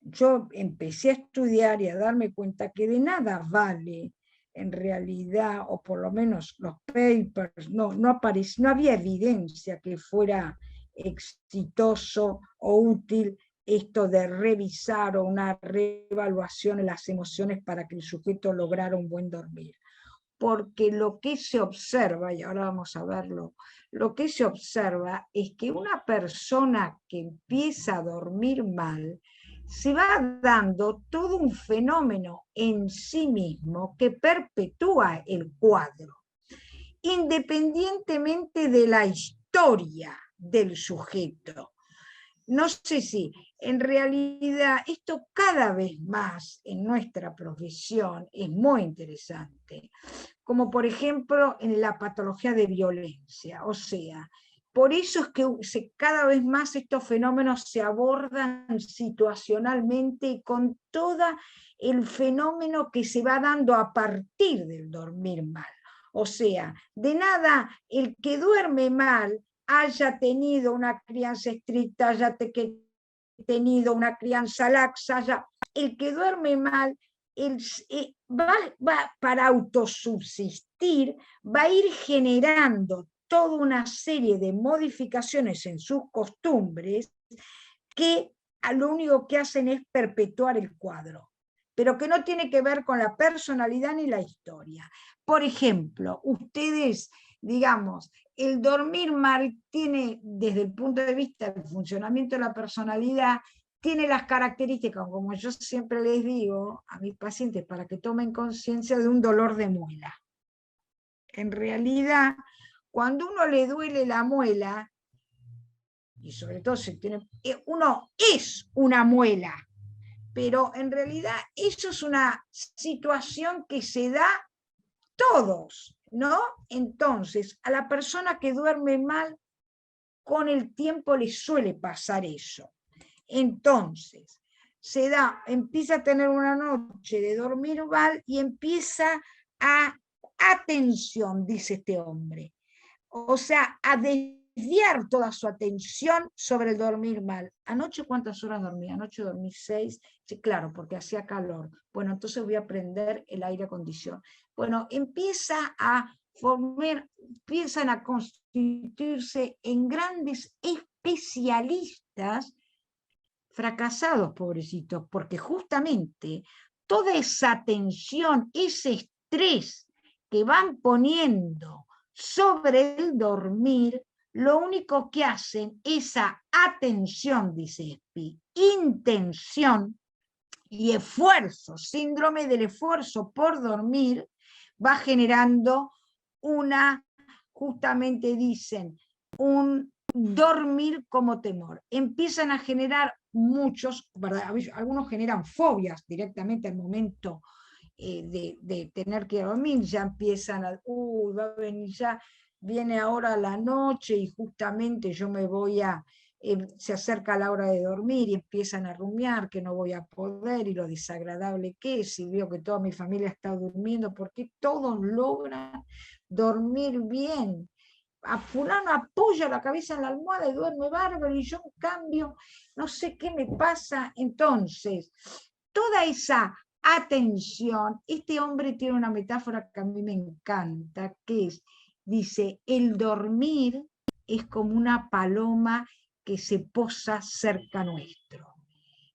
yo empecé a estudiar y a darme cuenta que de nada vale en realidad, o por lo menos los papers, no había evidencia que fuera exitoso o útil esto de revisar o una reevaluación de las emociones para que el sujeto lograra un buen dormir. Porque lo que se observa, y ahora vamos a verlo, lo que se observa es que una persona que empieza a dormir mal, se va dando todo un fenómeno en sí mismo que perpetúa el cuadro, independientemente de la historia del sujeto. No sé si en realidad esto cada vez más en nuestra profesión es muy interesante, como por ejemplo en la patología de violencia, o sea, por eso es que cada vez más estos fenómenos se abordan situacionalmente con todo el fenómeno que se va dando a partir del dormir mal. O sea, de nada el que duerme mal haya tenido una crianza estricta, haya tenido una crianza laxa, el que duerme mal va para autosubsistir, va a ir generando toda una serie de modificaciones en sus costumbres que lo único que hacen es perpetuar el cuadro, pero que no tiene que ver con la personalidad ni la historia. Por ejemplo, ustedes, digamos, el dormir mal tiene, desde el punto de vista del funcionamiento de la personalidad, tiene las características, como yo siempre les digo a mis pacientes, para que tomen conciencia de un dolor de muela. En realidad, cuando uno le duele la muela, y sobre todo si tiene, uno es una muela, pero en realidad eso es una situación que se da todos, ¿no? Entonces, a la persona que duerme mal, con el tiempo le suele pasar eso. Entonces, empieza a tener una noche de dormir mal y empieza a, atención, dice este hombre, o sea, a desviar toda su atención sobre el dormir mal. ¿Anoche cuántas horas dormí? Anoche dormí 6, sí, claro, porque hacía calor. Bueno, entonces voy a prender el aire acondicionado. Bueno, empiezan a constituirse en grandes especialistas fracasados, pobrecitos, porque justamente toda esa tensión, ese estrés que van poniendo sobre el dormir, lo único que hacen, esa atención, dice Spi, intención y esfuerzo, síndrome del esfuerzo por dormir, va generando justamente dicen, un dormir como temor. Empiezan a generar muchos, ¿verdad? Algunos generan fobias directamente al momento de tener que dormir, ya empiezan a, va a venir, ya viene ahora la noche y justamente yo me voy se acerca la hora de dormir y empiezan a rumiar que no voy a poder y lo desagradable que es, y veo que toda mi familia está durmiendo, porque todos logran dormir bien. A fulano apoya la cabeza en la almohada y duerme bárbaro, y yo en cambio no sé qué me pasa. Entonces, toda esa atención, este hombre tiene una metáfora que a mí me encanta, que dice, el dormir es como una paloma que se posa cerca nuestro.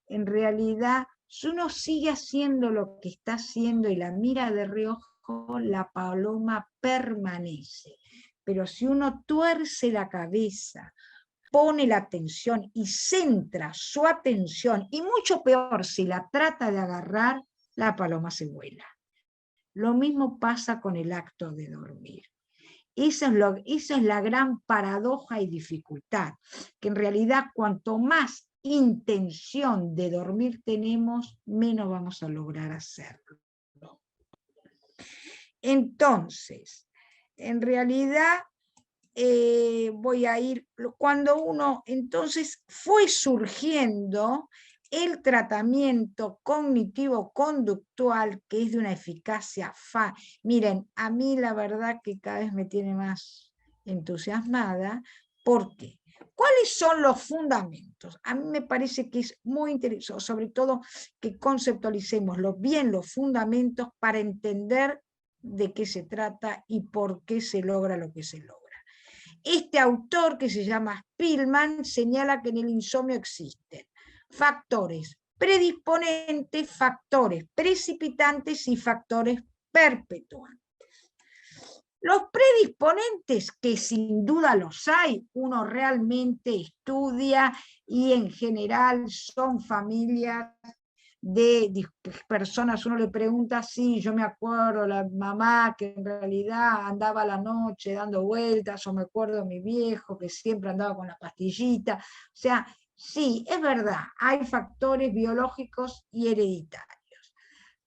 En realidad, si uno sigue haciendo lo que está haciendo y la mira de reojo, la paloma permanece. Pero si uno tuerce la cabeza, pone la atención y centra su atención, y mucho peor, si la trata de agarrar, la paloma se vuela. Lo mismo pasa con el acto de dormir. Esa es la gran paradoja y dificultad, que en realidad cuanto más intención de dormir tenemos, menos vamos a lograr hacerlo. Entonces, en realidad, voy a ir, cuando uno, entonces fue surgiendo el tratamiento cognitivo-conductual, que es de una eficacia miren, a mí la verdad que cada vez me tiene más entusiasmada. ¿Por qué? ¿Cuáles son los fundamentos? A mí me parece que es muy interesante, sobre todo que conceptualicemos bien los fundamentos para entender de qué se trata y por qué se logra lo que se logra. Este autor, que se llama Spillman, señala que en el insomnio existen factores predisponentes, factores precipitantes y factores perpetuantes. Los predisponentes, que sin duda los hay, uno realmente estudia y en general son familias de personas, uno le pregunta, sí, yo me acuerdo la mamá que en realidad andaba a la noche dando vueltas, o me acuerdo mi viejo que siempre andaba con la pastillita, o sea, sí, es verdad, hay factores biológicos y hereditarios.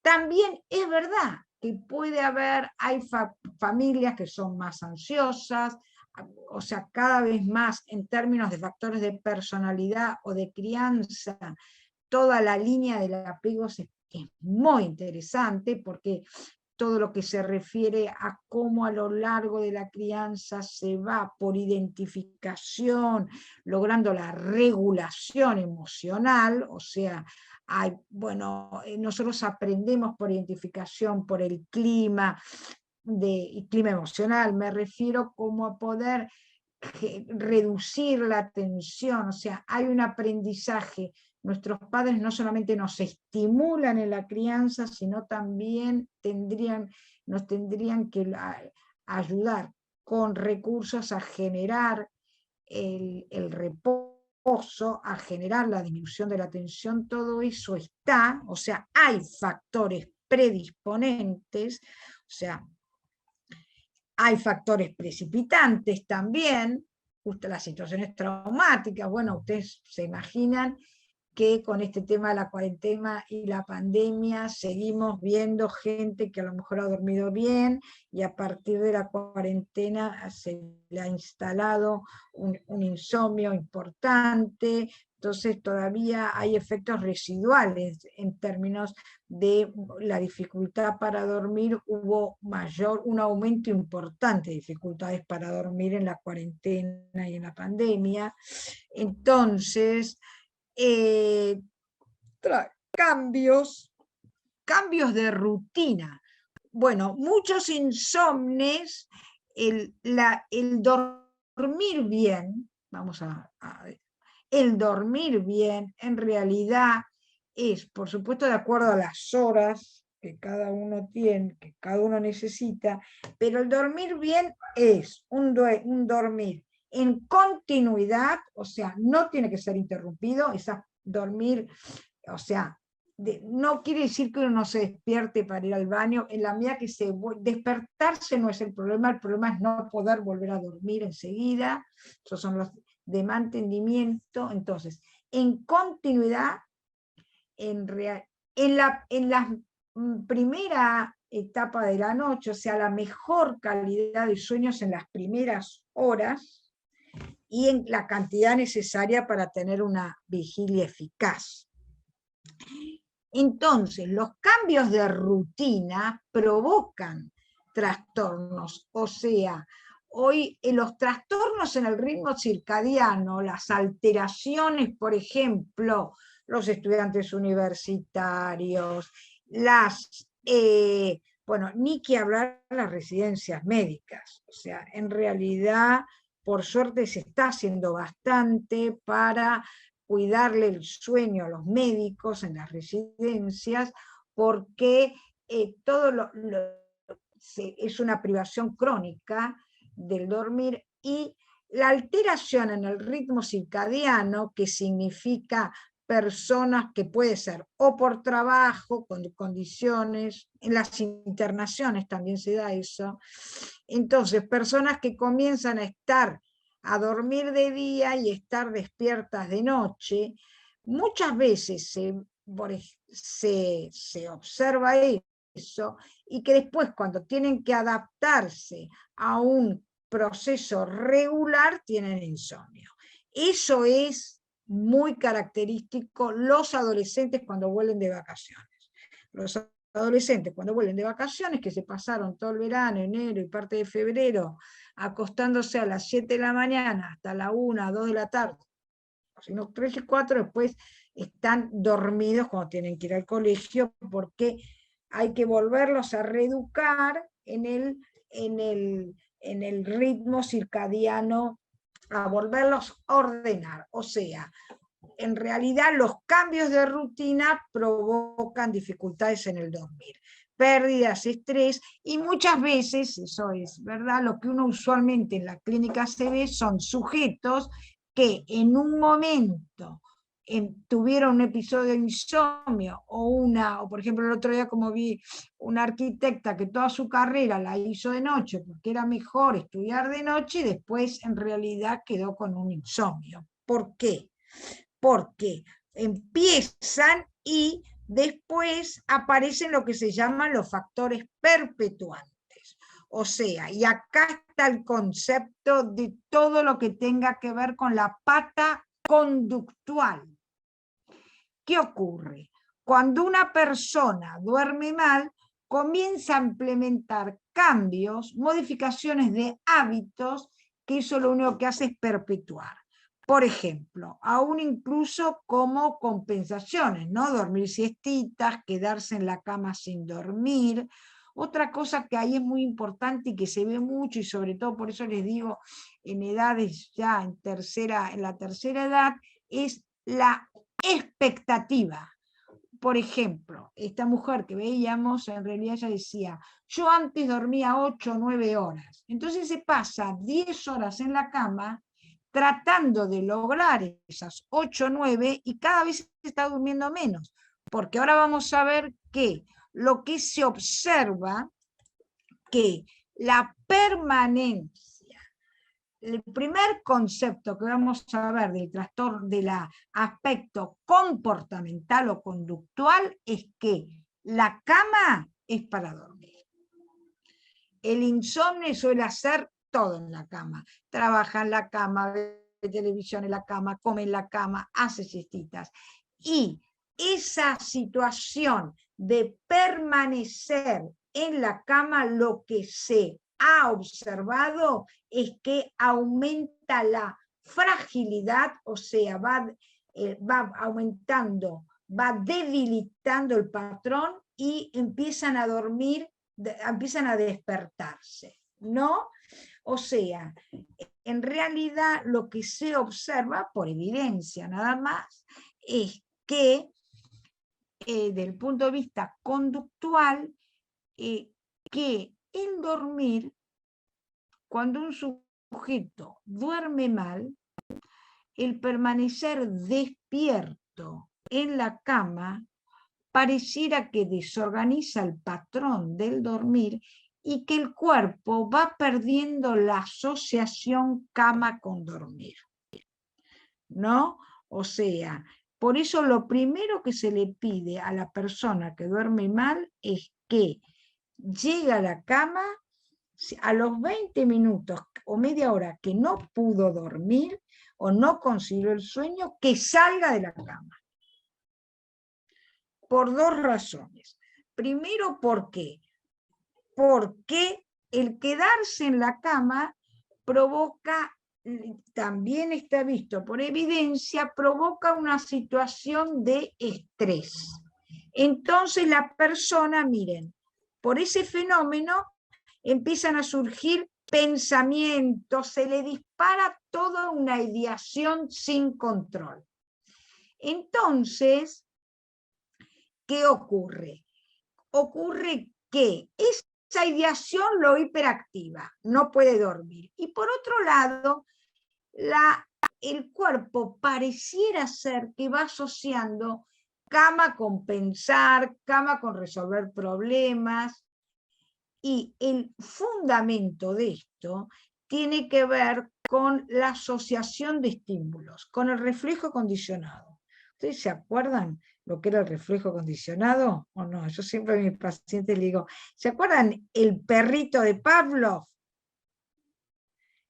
También es verdad que puede haber, hay familias que son más ansiosas, o sea, cada vez más en términos de factores de personalidad o de crianza, toda la línea del apego es muy interesante, porque todo lo que se refiere a cómo a lo largo de la crianza se va por identificación, logrando la regulación emocional, o sea, nosotros aprendemos por identificación, por el clima, y clima emocional, me refiero como a poder reducir la tensión, o sea, hay un aprendizaje. Nuestros padres no solamente nos estimulan en la crianza, sino también nos tendrían que ayudar con recursos a generar el reposo, a generar la disminución de la tensión. Todo eso está, o sea, hay factores predisponentes, o sea, hay factores precipitantes también, justo las situaciones traumáticas. Bueno, ustedes se imaginan que con este tema de la cuarentena y la pandemia seguimos viendo gente que a lo mejor ha dormido bien y a partir de la cuarentena se le ha instalado un insomnio importante. Entonces todavía hay efectos residuales en términos de la dificultad para dormir. Hubo un aumento importante de dificultades para dormir en la cuarentena y en la pandemia. Entonces, cambios de rutina. Bueno, muchos insomnes, el dormir bien, el dormir bien en realidad es, por supuesto, de acuerdo a las horas que cada uno tiene, que cada uno necesita, pero el dormir bien es un dormir en continuidad, o sea, no tiene que ser interrumpido, dormir, o sea, no quiere decir que uno no se despierte para ir al baño, en la medida que despertarse no es el problema es no poder volver a dormir enseguida. Esos son los de mantenimiento. Entonces, en continuidad, en la primera etapa de la noche, o sea, la mejor calidad de sueños en las primeras horas y en la cantidad necesaria para tener una vigilia eficaz. Entonces, los cambios de rutina provocan trastornos, o sea, hoy los trastornos en el ritmo circadiano, las alteraciones, por ejemplo, los estudiantes universitarios, ni que hablar de las residencias médicas, o sea, en realidad, por suerte se está haciendo bastante para cuidarle el sueño a los médicos en las residencias, porque es una privación crónica del dormir, y la alteración en el ritmo circadiano, que significa personas que puede ser o por trabajo, con condiciones, en las internaciones también se da eso. Entonces, personas que comienzan a dormir de día y estar despiertas de noche, muchas veces se observa eso, y que después, cuando tienen que adaptarse a un proceso regular, tienen insomnio. Eso es muy característico los adolescentes cuando vuelven de vacaciones. Los adolescentes cuando vuelven de vacaciones, que se pasaron todo el verano, enero y parte de febrero, acostándose a las 7 de la mañana hasta la 1, 2 de la tarde, sino 3 y 4, después están dormidos cuando tienen que ir al colegio, porque hay que volverlos a reeducar en el ritmo circadiano, a volverlos a ordenar. O sea, en realidad los cambios de rutina provocan dificultades en el dormir, pérdidas, estrés, y muchas veces, eso es verdad, lo que uno usualmente en la clínica se ve son sujetos que en un momento tuvieron un episodio de insomnio, o por ejemplo el otro día como vi una arquitecta que toda su carrera la hizo de noche porque era mejor estudiar de noche y después en realidad quedó con un insomnio. ¿Por qué? Porque empiezan y después aparecen lo que se llaman los factores perpetuantes. O sea, y acá está el concepto de todo lo que tenga que ver con la pata conductual. ¿Qué ocurre? Cuando una persona duerme mal, comienza a implementar cambios, modificaciones de hábitos, que eso lo único que hace es perpetuar. Por ejemplo, aún incluso como compensaciones, ¿no? Dormir siestitas, quedarse en la cama sin dormir. Otra cosa que ahí es muy importante y que se ve mucho, y sobre todo por eso les digo, en edades ya en la tercera edad, es la expectativa. Por ejemplo, esta mujer que veíamos, en realidad ella decía, yo antes dormía 8 o 9 horas, entonces se pasa 10 horas en la cama tratando de lograr esas 8 o 9 y cada vez se está durmiendo menos, porque ahora vamos a ver que lo que se observa, que la permanencia, el primer concepto que vamos a ver del trastorno, del aspecto comportamental o conductual, es que la cama es para dormir. El insomnio suele hacer todo en la cama. Trabaja en la cama, ve televisión en la cama, come en la cama, hace siestitas. Y esa situación de permanecer en la cama, lo que se ha observado es que aumenta la fragilidad, o sea, va aumentando, va debilitando el patrón y empiezan a dormir, empiezan a despertarse, ¿no? O sea, en realidad lo que se observa, por evidencia nada más, es que desde el punto de vista conductual, que el dormir, cuando un sujeto duerme mal, el permanecer despierto en la cama pareciera que desorganiza el patrón del dormir y que el cuerpo va perdiendo la asociación cama con dormir, ¿no? O sea, por eso lo primero que se le pide a la persona que duerme mal es que llegue a la cama, a los 20 minutos o media hora que no pudo dormir o no consiguió el sueño, que salga de la cama. Por dos razones. Primero, ¿por qué? Porque el quedarse en la cama provoca, también está visto por evidencia, provoca una situación de estrés. Entonces la persona, miren, por ese fenómeno empiezan a surgir pensamientos, se le dispara toda una ideación sin control. Entonces, ¿qué ocurre? Ocurre que esa ideación lo hiperactiva, no puede dormir. Y por otro lado, el cuerpo pareciera ser que va asociando cama con pensar, cama con resolver problemas, y el fundamento de esto tiene que ver con la asociación de estímulos, con el reflejo condicionado. ¿Ustedes se acuerdan lo que era el reflejo condicionado o no? Yo siempre a mis pacientes les digo, ¿se acuerdan el perrito de Pavlov?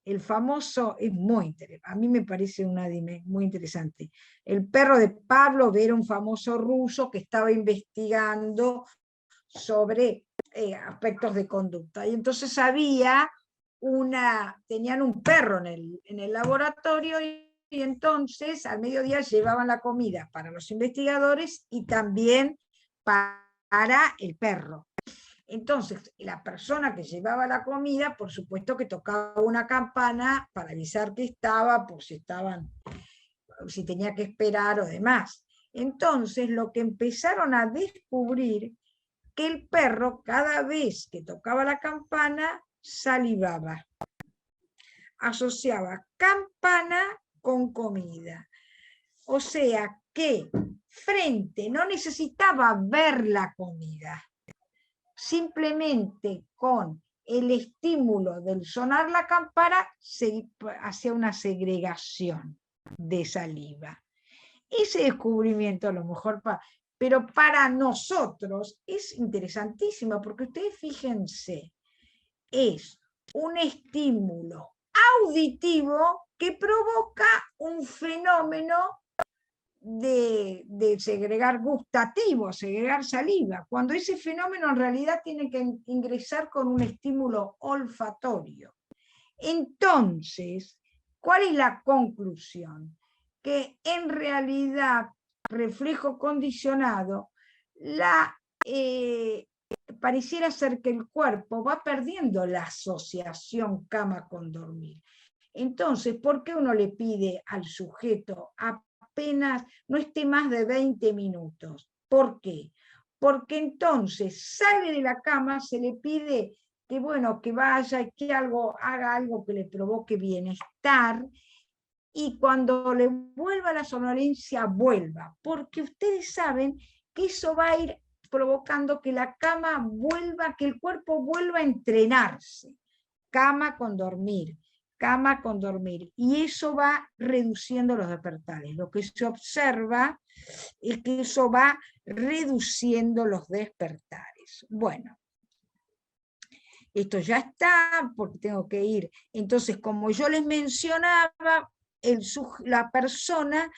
El famoso, es muy interesante, a mí me parece un anime muy interesante. El perro de Pavlov era un famoso ruso que estaba investigando sobre aspectos de conducta. Y entonces tenían un perro en el laboratorio y entonces al mediodía llevaban la comida para los investigadores y también para el perro. Entonces, la persona que llevaba la comida, por supuesto que tocaba una campana para avisar que estaba, por si si tenía que esperar o demás. Entonces, lo que empezaron a descubrir, que el perro, cada vez que tocaba la campana, salivaba. Asociaba campana con comida. O sea que frente no necesitaba ver la comida. Simplemente con el estímulo del sonar la campana se hacía una segregación de saliva. Ese descubrimiento a lo mejor, pero para nosotros es interesantísimo, porque ustedes fíjense, es un estímulo auditivo que provoca un fenómeno de segregar gustativo, segregar saliva, cuando ese fenómeno en realidad tiene que ingresar con un estímulo olfatorio. Entonces, ¿cuál es la conclusión? Que en realidad, reflejo condicionado, pareciera ser que el cuerpo va perdiendo la asociación cama con dormir. Entonces, ¿por qué uno le pide al sujeto apenas no esté más de 20 minutos? ¿Por qué? Porque entonces sale de la cama, se le pide que bueno, que vaya y que haga algo que le provoque bienestar, y cuando le vuelva la somnolencia, vuelva, porque ustedes saben que eso va a ir provocando que la cama vuelva, que el cuerpo vuelva a entrenarse, cama con dormir, y eso va reduciendo los despertares. Lo que se observa es que eso va reduciendo los despertares. Bueno, esto ya está, porque tengo que ir. Entonces, como yo les mencionaba, la persona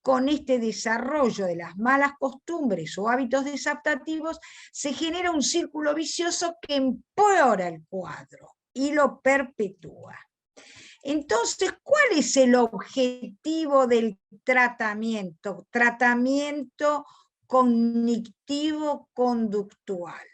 con este desarrollo de las malas costumbres o hábitos desadaptativos, se genera un círculo vicioso que empeora el cuadro y lo perpetúa. Entonces, ¿cuál es el objetivo del tratamiento? Tratamiento cognitivo-conductual.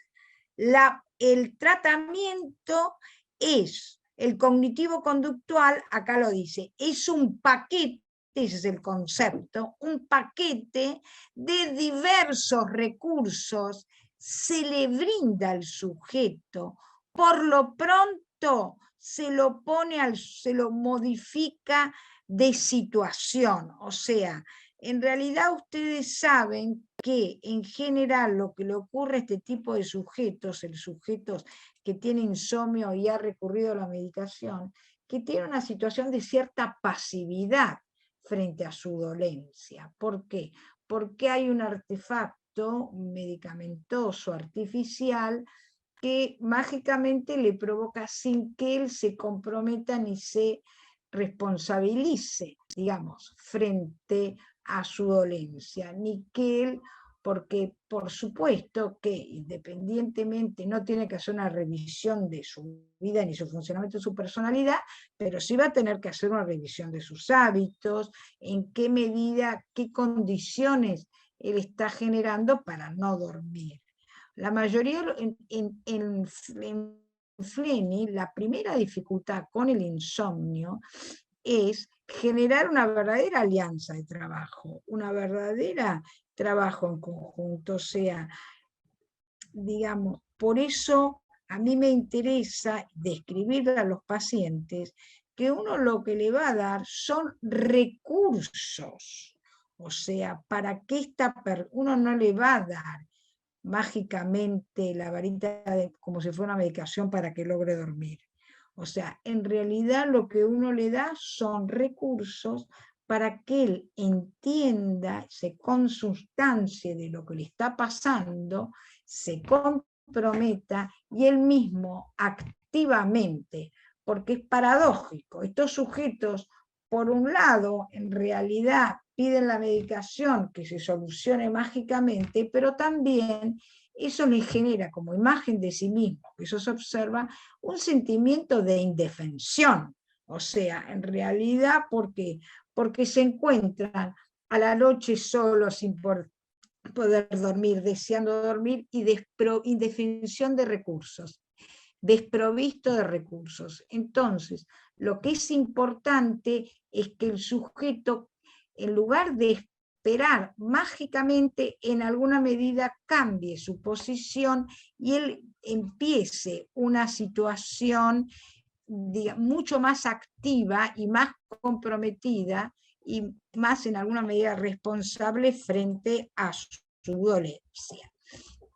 El tratamiento es, el cognitivo-conductual, acá lo dice, es un paquete, ese es el concepto, un paquete de diversos recursos, se le brinda al sujeto, por lo pronto se lo modifica de situación, o sea, en realidad ustedes saben que en general lo que le ocurre a este tipo de sujetos, el sujeto que tiene insomnio y ha recurrido a la medicación, que tiene una situación de cierta pasividad frente a su dolencia. ¿Por qué? Porque hay un artefacto medicamentoso artificial que mágicamente le provoca sin que él se comprometa ni se responsabilice, digamos, frente a su dolencia, ni que él, porque por supuesto que independientemente no tiene que hacer una revisión de su vida ni su funcionamiento de su personalidad, pero sí va a tener que hacer una revisión de sus hábitos, en qué medida, qué condiciones él está generando para no dormir. La mayoría, en Fleming, la primera dificultad con el insomnio es generar una verdadera alianza de trabajo, una verdadera trabajo en conjunto. O sea, digamos, por eso a mí me interesa describirle a los pacientes que uno lo que le va a dar son recursos. O sea, para que uno no le va a dar mágicamente la varita como si fuera una medicación para que logre dormir. O sea, en realidad lo que uno le da son recursos para que él entienda, se consustancie de lo que le está pasando, se comprometa y él mismo activamente, porque es paradójico, estos sujetos, por un lado, en realidad piden la medicación que se solucione mágicamente, pero también eso les genera como imagen de sí mismo, que eso se observa, un sentimiento de indefensión. O sea, en realidad, porque se encuentran a la noche solos, sin poder dormir, deseando dormir y indefensión de recursos, desprovisto de recursos. Entonces, lo que es importante es que el sujeto, en lugar de esperar mágicamente, en alguna medida cambie su posición y él empiece una situación mucho más activa y más comprometida y más en alguna medida responsable frente a su dolencia.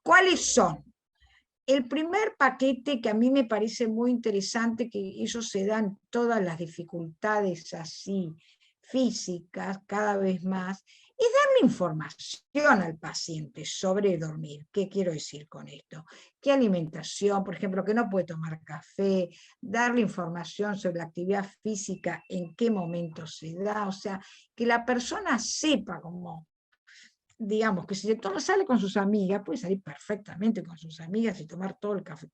¿Cuáles son? El primer paquete, que a mí me parece muy interesante, que eso se da en todas las dificultades así físicas cada vez más, es darle información al paciente sobre dormir. ¿Qué quiero decir con esto? ¿Qué alimentación? Por ejemplo, que no puede tomar café, darle información sobre la actividad física, en qué momento se da, o sea, que la persona sepa cómo, digamos, que si sale con sus amigas, puede salir perfectamente con sus amigas y tomar todo el café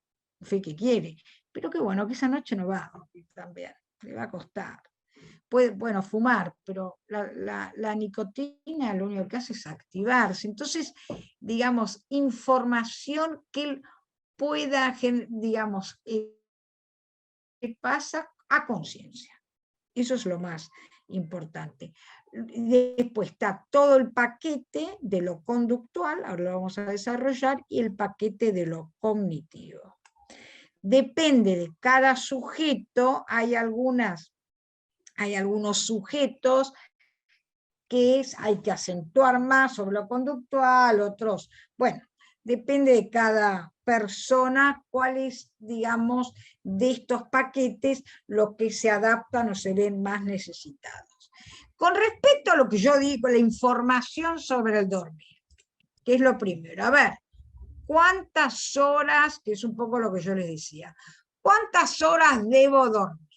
que quiere, pero que bueno, que esa noche no va a dormir también, le va a costar. Puede, bueno, fumar, pero la nicotina lo único que hace es activarse. Entonces, digamos, información que él pueda, digamos, pasa a conciencia. Eso es lo más importante. Después está todo el paquete de lo conductual, ahora lo vamos a desarrollar, y el paquete de lo cognitivo. Depende de cada sujeto, hay algunos sujetos que hay que acentuar más sobre lo conductual, otros, bueno, depende de cada persona cuál es, digamos, de estos paquetes lo que se adaptan o se ven más necesitados. Con respecto a lo que yo digo, la información sobre el dormir, que es lo primero. A ver, ¿cuántas horas, que es un poco lo que yo les decía, cuántas horas debo dormir?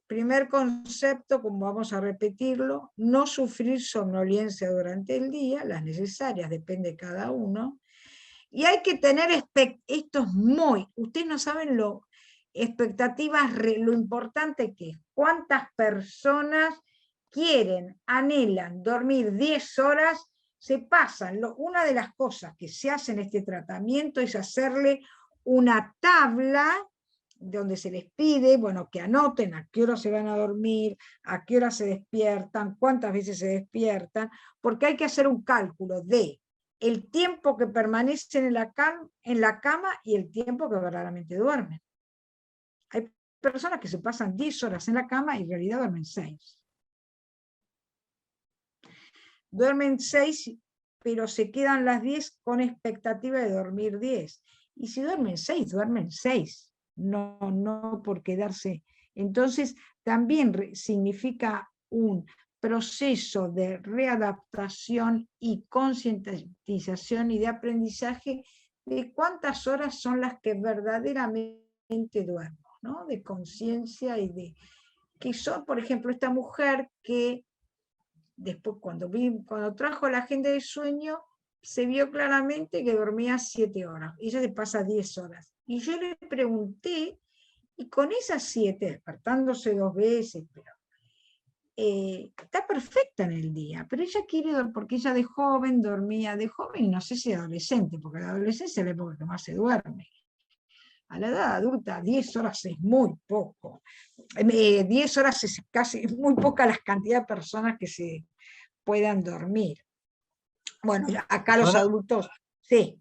Primer concepto, como vamos a repetirlo, no sufrir somnolencia durante el día, las necesarias, depende de cada uno. Y hay que tener, esto es muy, ustedes no saben expectativas, lo importante que es, cuántas personas quieren, anhelan dormir 10 horas, se pasan. Una de las cosas que se hace en este tratamiento es hacerle una tabla donde se les pide, bueno, que anoten a qué hora se van a dormir, a qué hora se despiertan, cuántas veces se despiertan, porque hay que hacer un cálculo de el tiempo que permanecen en la cama y el tiempo que verdaderamente duermen. Hay personas que se pasan 10 horas en la cama y en realidad duermen 6. Duermen 6, pero se quedan las 10 con expectativa de dormir 10. Y si duermen 6, duermen 6. No por quedarse. Entonces, también significa un proceso de readaptación y concientización y de aprendizaje de cuántas horas son las que verdaderamente duermo, ¿no? De conciencia y de que son, por ejemplo, esta mujer que después cuando trajo la agenda de sueño, se vio claramente que dormía 7 horas, y ella se pasa 10 horas. Y yo le pregunté, y con esas 7, despertándose 2 veces, pero está perfecta en el día, pero ella quiere, porque ella de joven dormía, de joven, no sé si adolescente, porque la adolescencia es la época que más se duerme. A la edad adulta, 10 horas es muy poco. 10 horas es muy poca la cantidad de personas que se puedan dormir. Bueno, acá los adultos, sí.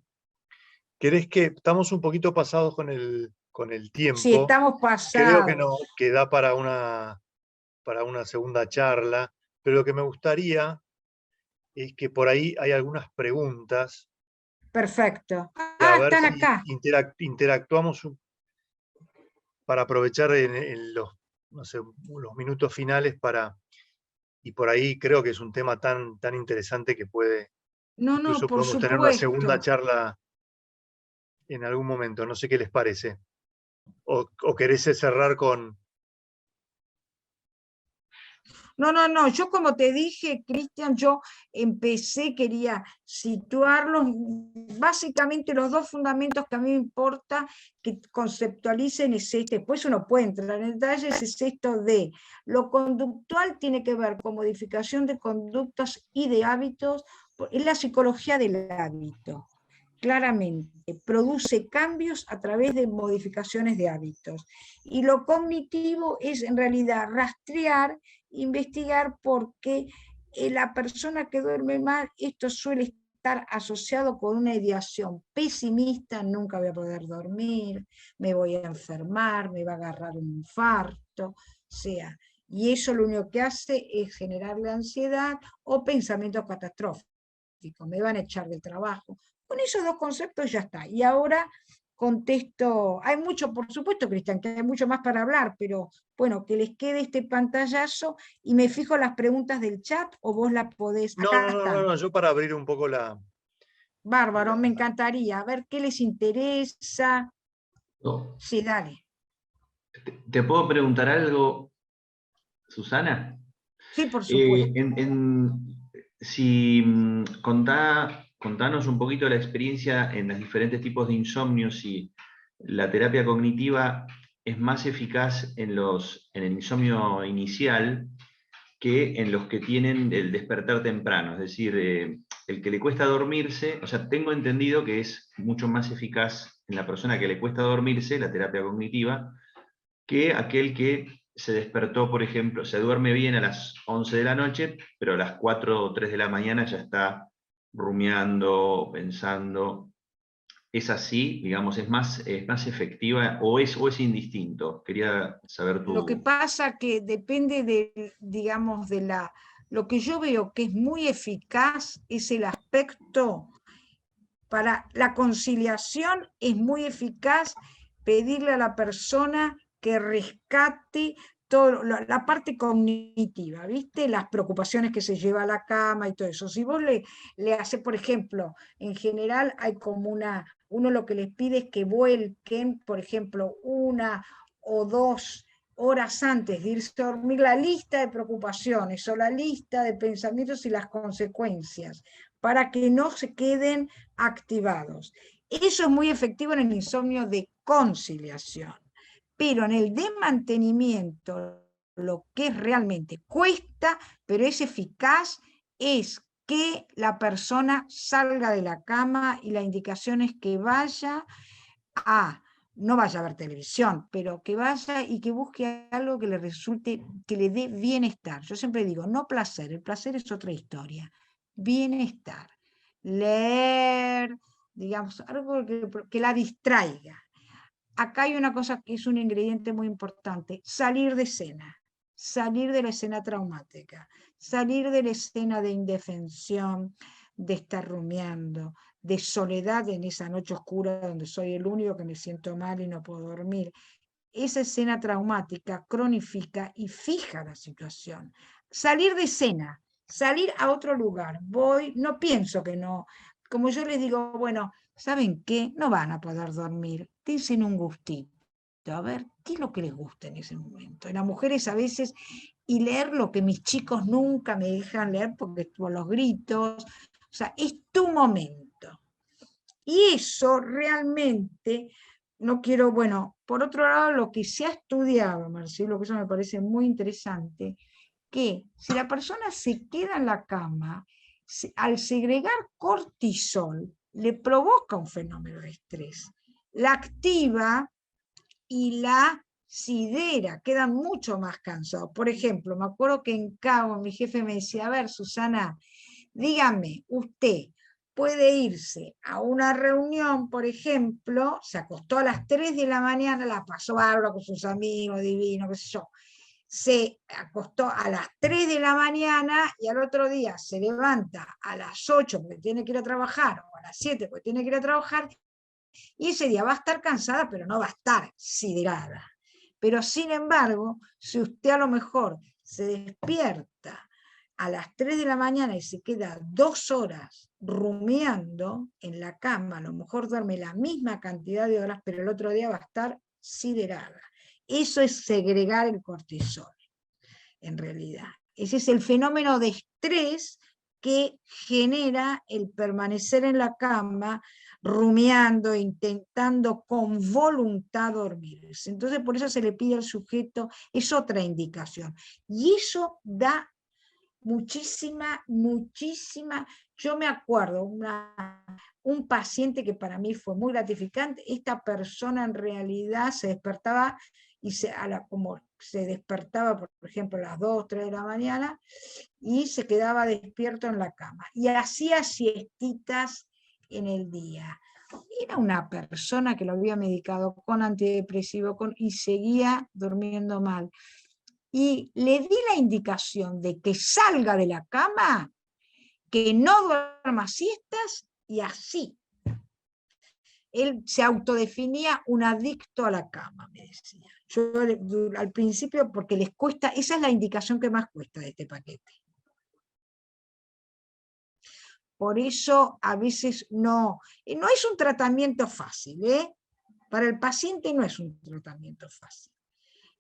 ¿Querés que estamos un poquito pasados con el tiempo? Sí, estamos pasados. Creo que da para una segunda charla, pero lo que me gustaría es que por ahí hay algunas preguntas. Perfecto. A ver Están si acá. interactuamos para aprovechar en los, no sé, los minutos finales y por ahí creo que es un tema tan interesante que incluso Por podemos tener una supuesto. segunda charla en algún momento. No sé qué les parece. ¿O querés cerrar con...? No, yo como te dije, Cristian, yo quería situarlos, básicamente los dos fundamentos que a mí me importa que conceptualicen es este, después uno puede entrar en detalles, es esto de lo conductual tiene que ver con modificación de conductas y de hábitos, es la psicología del hábito. Claramente, produce cambios a través de modificaciones de hábitos. Y lo cognitivo es en realidad rastrear, investigar por qué la persona que duerme mal, esto suele estar asociado con una ideación pesimista, nunca voy a poder dormir, me voy a enfermar, me va a agarrar un infarto, o sea, y eso lo único que hace es generarle ansiedad o pensamientos catastróficos, me van a echar del trabajo. Con esos dos conceptos ya está. Y ahora contesto, hay mucho, por supuesto, Cristian, que hay mucho más para hablar, pero bueno, que les quede este pantallazo y me fijo las preguntas del chat o vos las podés. Acá están. No, yo para abrir un poco Bárbaro, me encantaría. A ver qué les interesa. No. Sí, dale. ¿Te puedo preguntar algo, Susana? Sí, por supuesto. Contanos un poquito la experiencia en los diferentes tipos de insomnio, si la terapia cognitiva es más eficaz en el insomnio inicial que en los que tienen el despertar temprano, es decir, el que le cuesta dormirse, o sea, tengo entendido que es mucho más eficaz en la persona que le cuesta dormirse, la terapia cognitiva, que aquel que se despertó, por ejemplo, se duerme bien a las 11 de la noche, pero a las 4 o 3 de la mañana ya está rumiando, pensando. ¿Es así? Digamos, es más efectiva o es indistinto? Quería saber Lo que tu... pasa que depende de, digamos, lo que yo veo que es muy eficaz es el aspecto para la conciliación, es muy eficaz pedirle a la persona que rescate todo, la parte cognitiva, ¿viste? Las preocupaciones que se lleva a la cama y todo eso. Si vos le haces, por ejemplo, en general hay como uno lo que les pide es que vuelquen, por ejemplo, 1 o 2 horas antes de irse a dormir la lista de preocupaciones o la lista de pensamientos y las consecuencias, para que no se queden activados. Eso es muy efectivo en el insomnio de conciliación, pero en el de mantenimiento, lo que realmente cuesta, pero es eficaz, es que la persona salga de la cama y la indicación es que vaya no vaya a ver televisión, pero que vaya y que busque algo que le resulte, que le dé bienestar. Yo siempre digo, no placer, el placer es otra historia. Bienestar. Leer, digamos, algo que la distraiga. Acá hay una cosa que es un ingrediente muy importante, salir de escena, salir de la escena traumática, salir de la escena de indefensión, de estar rumiando, de soledad en esa noche oscura donde soy el único que me siento mal y no puedo dormir. Esa escena traumática cronifica y fija la situación. Salir de escena, salir a otro lugar. No pienso que no. Como yo les digo, bueno, ¿saben qué? No van a poder dormir. Dense un gustito. A ver, ¿qué es lo que les gusta en ese momento? En las mujeres a veces, y leer lo que mis chicos nunca me dejan leer porque por los gritos. O sea, es tu momento. Y eso realmente, no quiero, bueno, por otro lado, lo que se ha estudiado, Marcelo, que eso me parece muy interesante, que si la persona se queda en la cama, al segregar cortisol, le provoca un fenómeno de estrés. La activa y la sidera, quedan mucho más cansados. Por ejemplo, me acuerdo que en Cabo mi jefe me decía, a ver, Susana, dígame, usted puede irse a una reunión, por ejemplo, se acostó a las 3 de la mañana, la pasó bárbaro con sus amigos, divino, qué sé yo, se acostó a las 3 de la mañana y al otro día se levanta a las 8 porque tiene que ir a trabajar, o a las 7 porque tiene que ir a trabajar, y ese día va a estar cansada, pero no va a estar siderada. Pero sin embargo, si usted a lo mejor se despierta a las 3 de la mañana y se queda 2 horas rumiando en la cama, a lo mejor duerme la misma cantidad de horas, pero el otro día va a estar siderada. Eso es segregar el cortisol, en realidad. Ese es el fenómeno de estrés que genera el permanecer en la cama, rumiando, intentando con voluntad dormirse. Entonces por eso se le pide al sujeto, es otra indicación. Y eso da muchísima, yo me acuerdo, un paciente que para mí fue muy gratificante, esta persona en realidad se despertaba y como se despertaba, por ejemplo, a las 2, 3 de la mañana, y se quedaba despierto en la cama, y hacía siestitas en el día. Era una persona que lo había medicado con antidepresivo y seguía durmiendo mal. Y le di la indicación de que salga de la cama, que no duerma siestas, y así. Él se autodefinía un adicto a la cama, me decía. Yo al principio, porque les cuesta, esa es la indicación que más cuesta de este paquete. Por eso a veces no es un tratamiento fácil, ¿eh? Para el paciente no es un tratamiento fácil.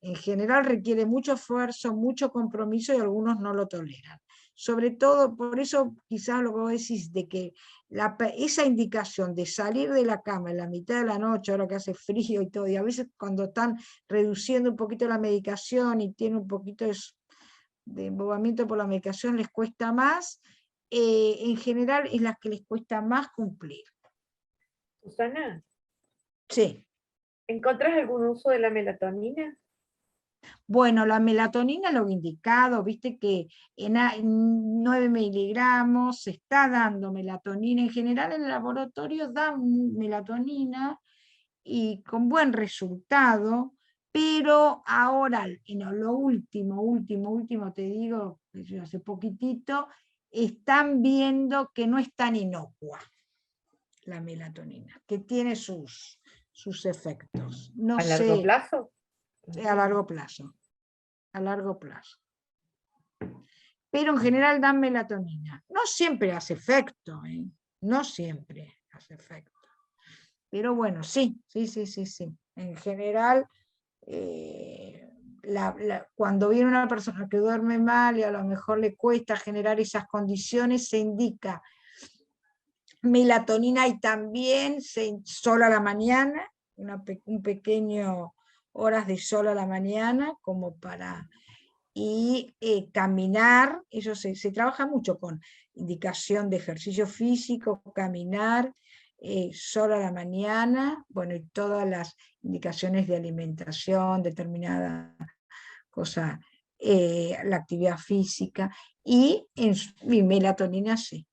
En general requiere mucho esfuerzo, mucho compromiso, y algunos no lo toleran. Sobre todo, por eso quizás lo que vos decís, de que esa indicación de salir de la cama en la mitad de la noche, ahora que hace frío y todo, y a veces cuando están reduciendo un poquito la medicación y tienen un poquito de embobamiento por la medicación, les cuesta más, en general es las que les cuesta más cumplir. Susana, Sí. ¿encontrás algún uso de la melatonina? Bueno, la melatonina lo indicado, viste que en 9 miligramos se está dando melatonina. En general en el laboratorio dan melatonina y con buen resultado, pero ahora, en lo último, te digo, hace poquitito, están viendo que no es tan inocua la melatonina, que tiene sus efectos. No ¿A largo sé, plazo? a largo plazo. A largo plazo. Pero en general dan melatonina. No siempre hace efecto, ¿eh? No siempre hace efecto. Pero bueno, sí. En general, cuando viene una persona que duerme mal y a lo mejor le cuesta generar esas condiciones, se indica melatonina y también sol a la mañana, un pequeño horas de sol a la mañana, como para... Y caminar, eso se trabaja mucho con indicación de ejercicio físico, caminar, sol a la mañana, bueno, y todas las indicaciones de alimentación, determinada cosa, la actividad física, y melatonina sí.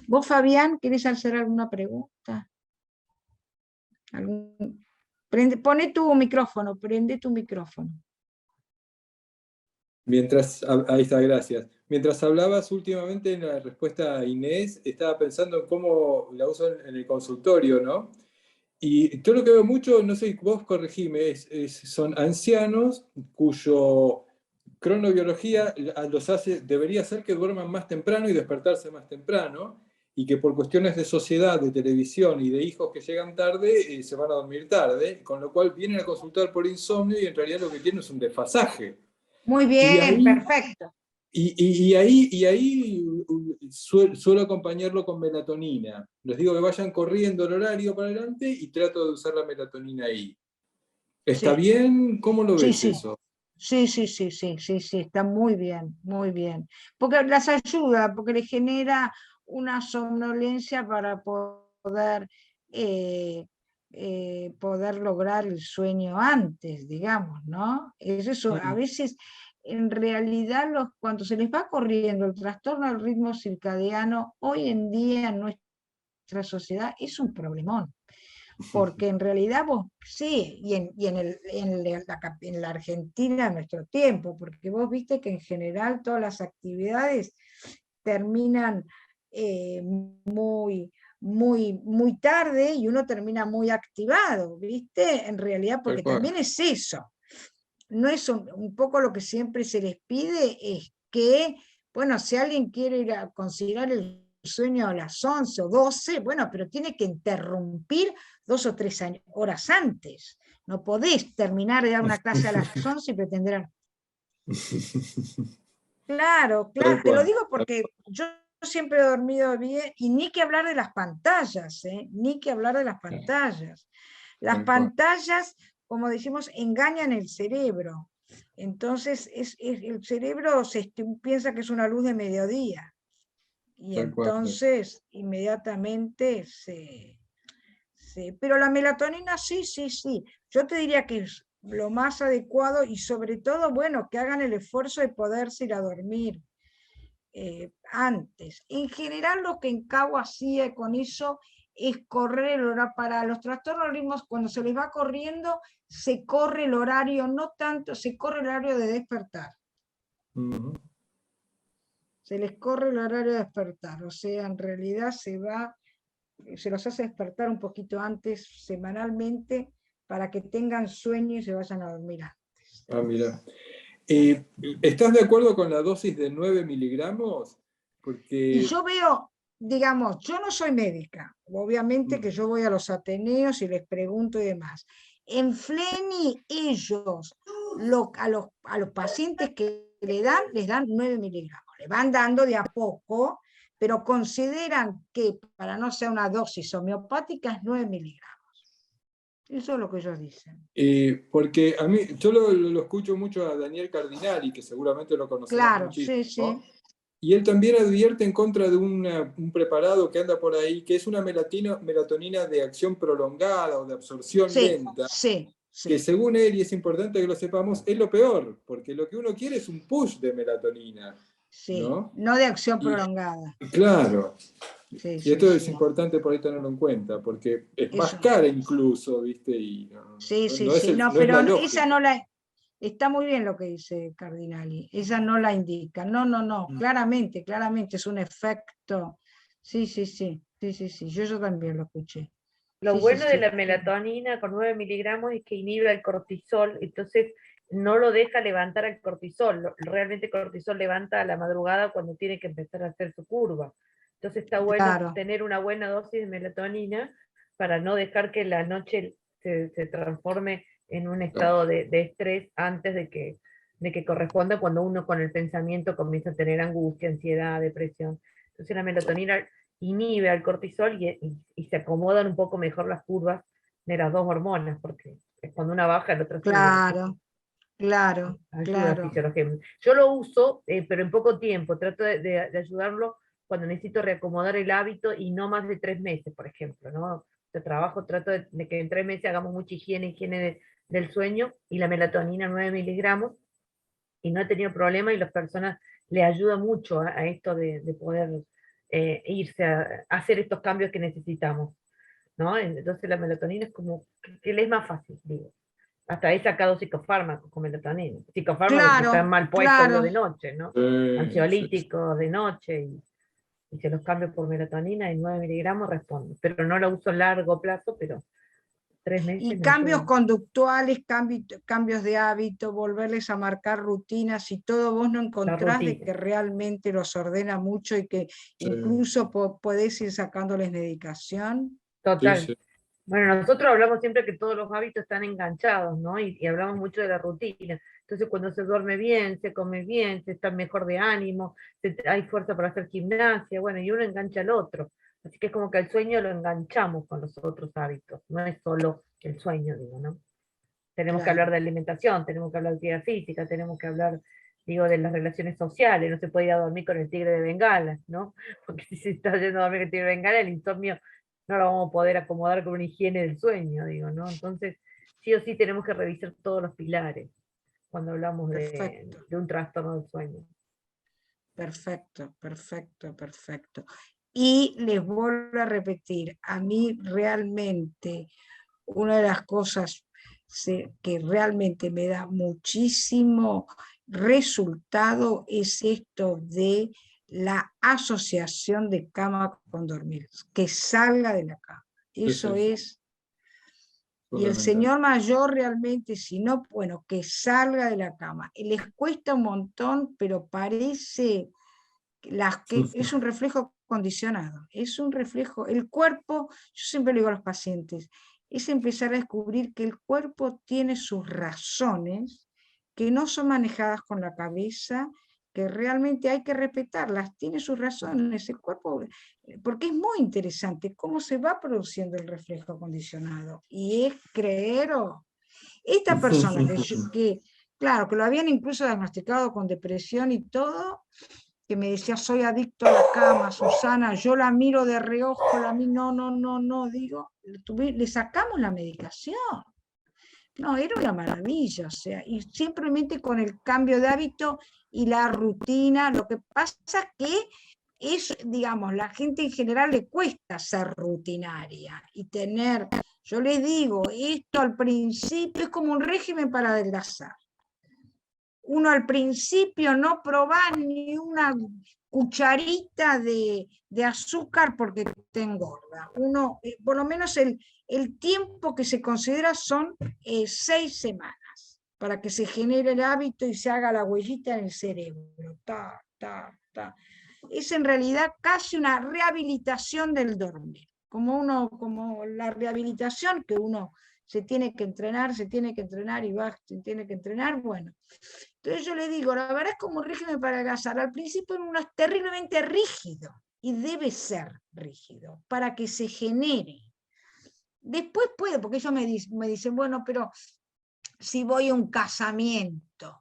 ¿Vos, Fabián, querés hacer alguna pregunta? Pone tu micrófono, prende tu micrófono. Ahí está, gracias. Mientras hablabas últimamente en la respuesta a Inés, estaba pensando en cómo la uso en el consultorio, ¿no? Y yo lo que veo mucho, no sé, vos corregime, son ancianos cuyo cronobiología debería ser que duerman más temprano y despertarse más temprano, y que por cuestiones de sociedad, de televisión y de hijos que llegan tarde, se van a dormir tarde, con lo cual vienen a consultar por insomnio y en realidad lo que tienen es un desfasaje. Muy bien, perfecto. Y ahí suelo acompañarlo con melatonina. Les digo que vayan corriendo el horario para adelante y trato de usar la melatonina ahí. ¿Está bien? ¿Cómo lo ves eso? Sí, está muy bien. Porque las ayuda, porque les genera una somnolencia para poder lograr el sueño antes, digamos, ¿no? Eso, a veces, en realidad, cuando se les va corriendo el trastorno del ritmo circadiano, hoy en día en nuestra sociedad es un problemón. Porque en realidad vos, sí, y en la Argentina en nuestro tiempo, porque vos viste que en general todas las actividades terminan muy tarde y uno termina muy activado, ¿viste? En realidad, porque también es eso. No es un poco lo que siempre se les pide, es que, bueno, si alguien quiere ir a considerar el sueño a las 11 o 12, bueno, pero tiene que interrumpir 2 o 3 horas antes. No podés terminar de dar una clase a las 11 y pretender... Claro, Tal te lo cual. digo porque yo siempre he dormido bien, y ni que hablar de las pantallas, ni que hablar de las pantallas. Las Tal cual. pantallas, como decimos, engañan el cerebro. Entonces el cerebro piensa que es una luz de mediodía. Y Tal cual. entonces inmediatamente Pero la melatonina sí. Yo te diría que es lo más adecuado, y sobre todo, bueno, que hagan el esfuerzo de poderse ir a dormir antes. En general lo que Encagua hacía con eso es correr el horario. Para los trastornos de ritmos, cuando se les va corriendo, se corre el horario, no tanto, se corre el horario de despertar. Ujú. Se les corre el horario de despertar, o sea, en realidad se los hace despertar un poquito antes semanalmente para que tengan sueño y se vayan a dormir antes. Ah, mira. ¿Estás de acuerdo con la dosis de 9 miligramos? Porque... Y yo veo, digamos, yo no soy médica, obviamente que yo voy a los ateneos y les pregunto y demás. En Fleni ellos, a los pacientes que les dan 9 miligramos, le van dando de a poco, pero consideran que para no ser una dosis homeopática es 9 miligramos. Eso es lo que ellos dicen. Porque a mí, yo lo escucho mucho a Daniel Cardinali, que seguramente lo conocerás Claro, muchísimo. sí. Y él también advierte en contra de un preparado que anda por ahí, que es una melatonina de acción prolongada o de absorción lenta, que según él, y es importante que lo sepamos, es lo peor, porque lo que uno quiere es un push de melatonina. No de acción prolongada. Claro. Y esto es sí. importante por ahí tenerlo en cuenta, porque es Eso. más cara incluso, ¿viste? Y no es pero la lógica. esa no la... Está muy bien lo que dice Cardinali, esa no la indica. No, claramente es un efecto. Sí, yo también lo escuché. Lo bueno de la melatonina con 9 miligramos es que inhibe el cortisol, entonces no lo deja levantar al cortisol. Realmente el cortisol levanta a la madrugada cuando tiene que empezar a hacer su curva. Entonces está bueno tener una buena dosis de melatonina para no dejar que la noche se transforme en un estado de estrés antes de que corresponda, cuando uno con el pensamiento comienza a tener angustia, ansiedad, depresión. Entonces la melatonina inhibe al cortisol y se acomodan un poco mejor las curvas de las dos hormonas, porque cuando una baja, el otro sube. Claro. Ayuda fisiológicamente. Yo lo uso, pero en poco tiempo. Trato de ayudarlo cuando necesito reacomodar el hábito, y no más de 3 meses, por ejemplo, ¿no? Trato de que en 3 meses hagamos mucha higiene del sueño, y la melatonina 9 miligramos, y no he tenido problema, y las personas le ayuda mucho a esto de poder irse a hacer estos cambios que necesitamos, ¿no? Entonces la melatonina es como que le es más fácil, digo. Hasta he sacado psicofármacos con melatonina. Psicofármacos que están mal puestos de noche, ¿no? Ansiolíticos de noche, y se los cambio por melatonina, y 9 miligramos respondo. Pero no lo uso a largo plazo, pero 3 meses. Y cambios conductuales, cambios de hábito, volverles a marcar rutinas, y todo, vos no encontrás de que realmente los ordena mucho, y que incluso podés ir sacándoles medicación. Total. Sí. Bueno, nosotros hablamos siempre que todos los hábitos están enganchados, ¿no? Y hablamos mucho de la rutina. Entonces, cuando se duerme bien, se come bien, se está mejor de ánimo, hay fuerza para hacer gimnasia, bueno, y uno engancha al otro. Así que es como que el sueño lo enganchamos con los otros hábitos, no es solo el sueño, digo, ¿no? Tenemos que hablar de alimentación, tenemos que hablar de actividad física, tenemos que hablar, digo, de las relaciones sociales. No se puede ir a dormir con el tigre de Bengala, ¿no? Porque si se está yendo a dormir con el tigre de Bengala, el insomnio no lo vamos a poder acomodar con una higiene del sueño, digo, ¿no? Entonces, sí o sí tenemos que revisar todos los pilares cuando hablamos de un trastorno del sueño. Perfecto. Y les vuelvo a repetir, a mí realmente una de las cosas que realmente me da muchísimo resultado es esto de la asociación de cama con dormir, que salga de la cama. Eso es. Y el señor mayor realmente, si no, bueno, que salga de la cama. Les cuesta un montón, pero parece que es un reflejo condicionado, es un reflejo. El cuerpo, yo siempre le digo a los pacientes, es empezar a descubrir que el cuerpo tiene sus razones, que no son manejadas con la cabeza, que realmente hay que respetarlas, tiene sus razones, el cuerpo, porque es muy interesante cómo se va produciendo el reflejo acondicionado, y es esta persona claro, que lo habían incluso diagnosticado con depresión y todo, que me decía, soy adicto a la cama, Susana, yo la miro de reojo, no, digo, le sacamos la medicación. No, era una maravilla, o sea, y simplemente con el cambio de hábito y la rutina, lo que pasa que es, digamos, la gente en general le cuesta ser rutinaria y tener, yo les digo, esto al principio es como un régimen para adelgazar. Uno al principio no proba ni una cucharita de azúcar porque te engorda. Uno, por lo menos el tiempo que se considera son 6 semanas para que se genere el hábito y se haga la huellita en el cerebro. Es en realidad casi una rehabilitación del dormir, como la rehabilitación que uno se tiene que entrenar y va, se tiene que entrenar, bueno. Entonces yo le digo, la verdad es como un régimen para adelgazar. Al principio uno es terriblemente rígido, y debe ser rígido, para que se genere. Después puede, porque ellos me dicen, bueno, pero si voy a un casamiento.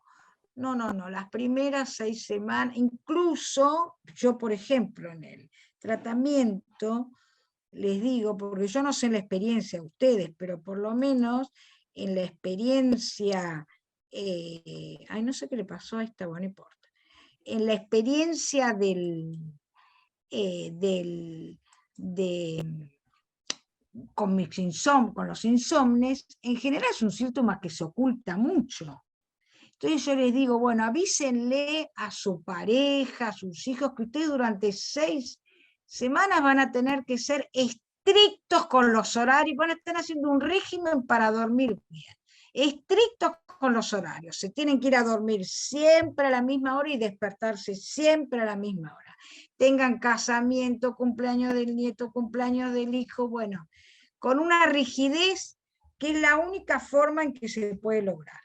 No, las primeras 6 semanas, incluso yo, por ejemplo, en el tratamiento, les digo, porque yo no sé la experiencia de ustedes, pero por lo menos en la experiencia, no sé qué le pasó a esta, bueno, no importa. En la experiencia con los insomnes, en general es un síntoma que se oculta mucho. Entonces yo les digo, bueno, avísenle a su pareja, a sus hijos, que ustedes durante 6 semanas van a tener que ser estrictos con los horarios, van a estar haciendo un régimen para dormir bien. Estrictos con los horarios, se tienen que ir a dormir siempre a la misma hora y despertarse siempre a la misma hora. Tengan casamiento, cumpleaños del nieto, cumpleaños del hijo, bueno, con una rigidez que es la única forma en que se puede lograr.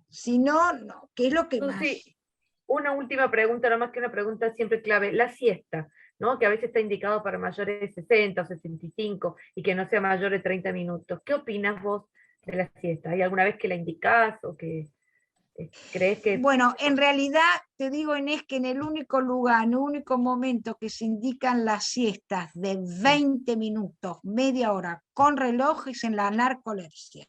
Si no, no, ¿qué es lo que más? Sí, una última pregunta, no más que una pregunta siempre clave, la siesta, ¿no? Que a veces está indicado para mayores de 60 o 65 y que no sea mayor de 30 minutos. ¿Qué opinas vos de la siesta? ¿Hay alguna vez que la indicás o que crees que... Bueno, en realidad te digo, Inés, que en el único lugar, en el único momento que se indican las siestas de 20 minutos, media hora, con reloj, es en la narcolepsia.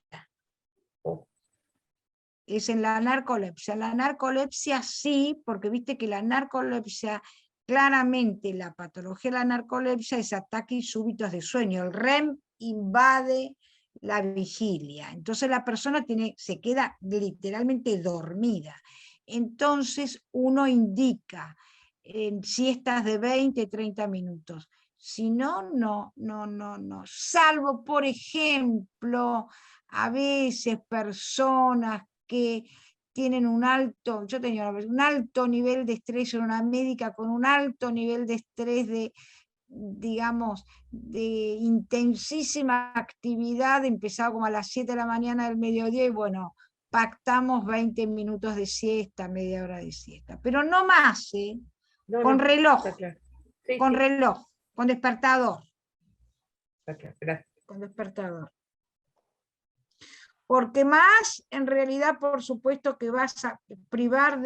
Es en la narcolepsia. La narcolepsia sí, porque viste que la narcolepsia, claramente la patología de la narcolepsia es ataques súbitos de sueño. El REM invade la vigilia. Entonces la persona se queda literalmente dormida. Entonces uno indica siestas de 20, 30 minutos. Si no, no. Salvo, por ejemplo, a veces personas que tienen un alto nivel de estrés, en una médica con un alto nivel de estrés, digamos, de intensísima actividad, empezaba como a las 7 de la mañana del mediodía, y bueno, pactamos 20 minutos de siesta, media hora de siesta, pero no más, con reloj, claro. Sí, con sí. reloj, con despertador. Claro, gracias. Con despertador. Porque más, en realidad, por supuesto que vas a privar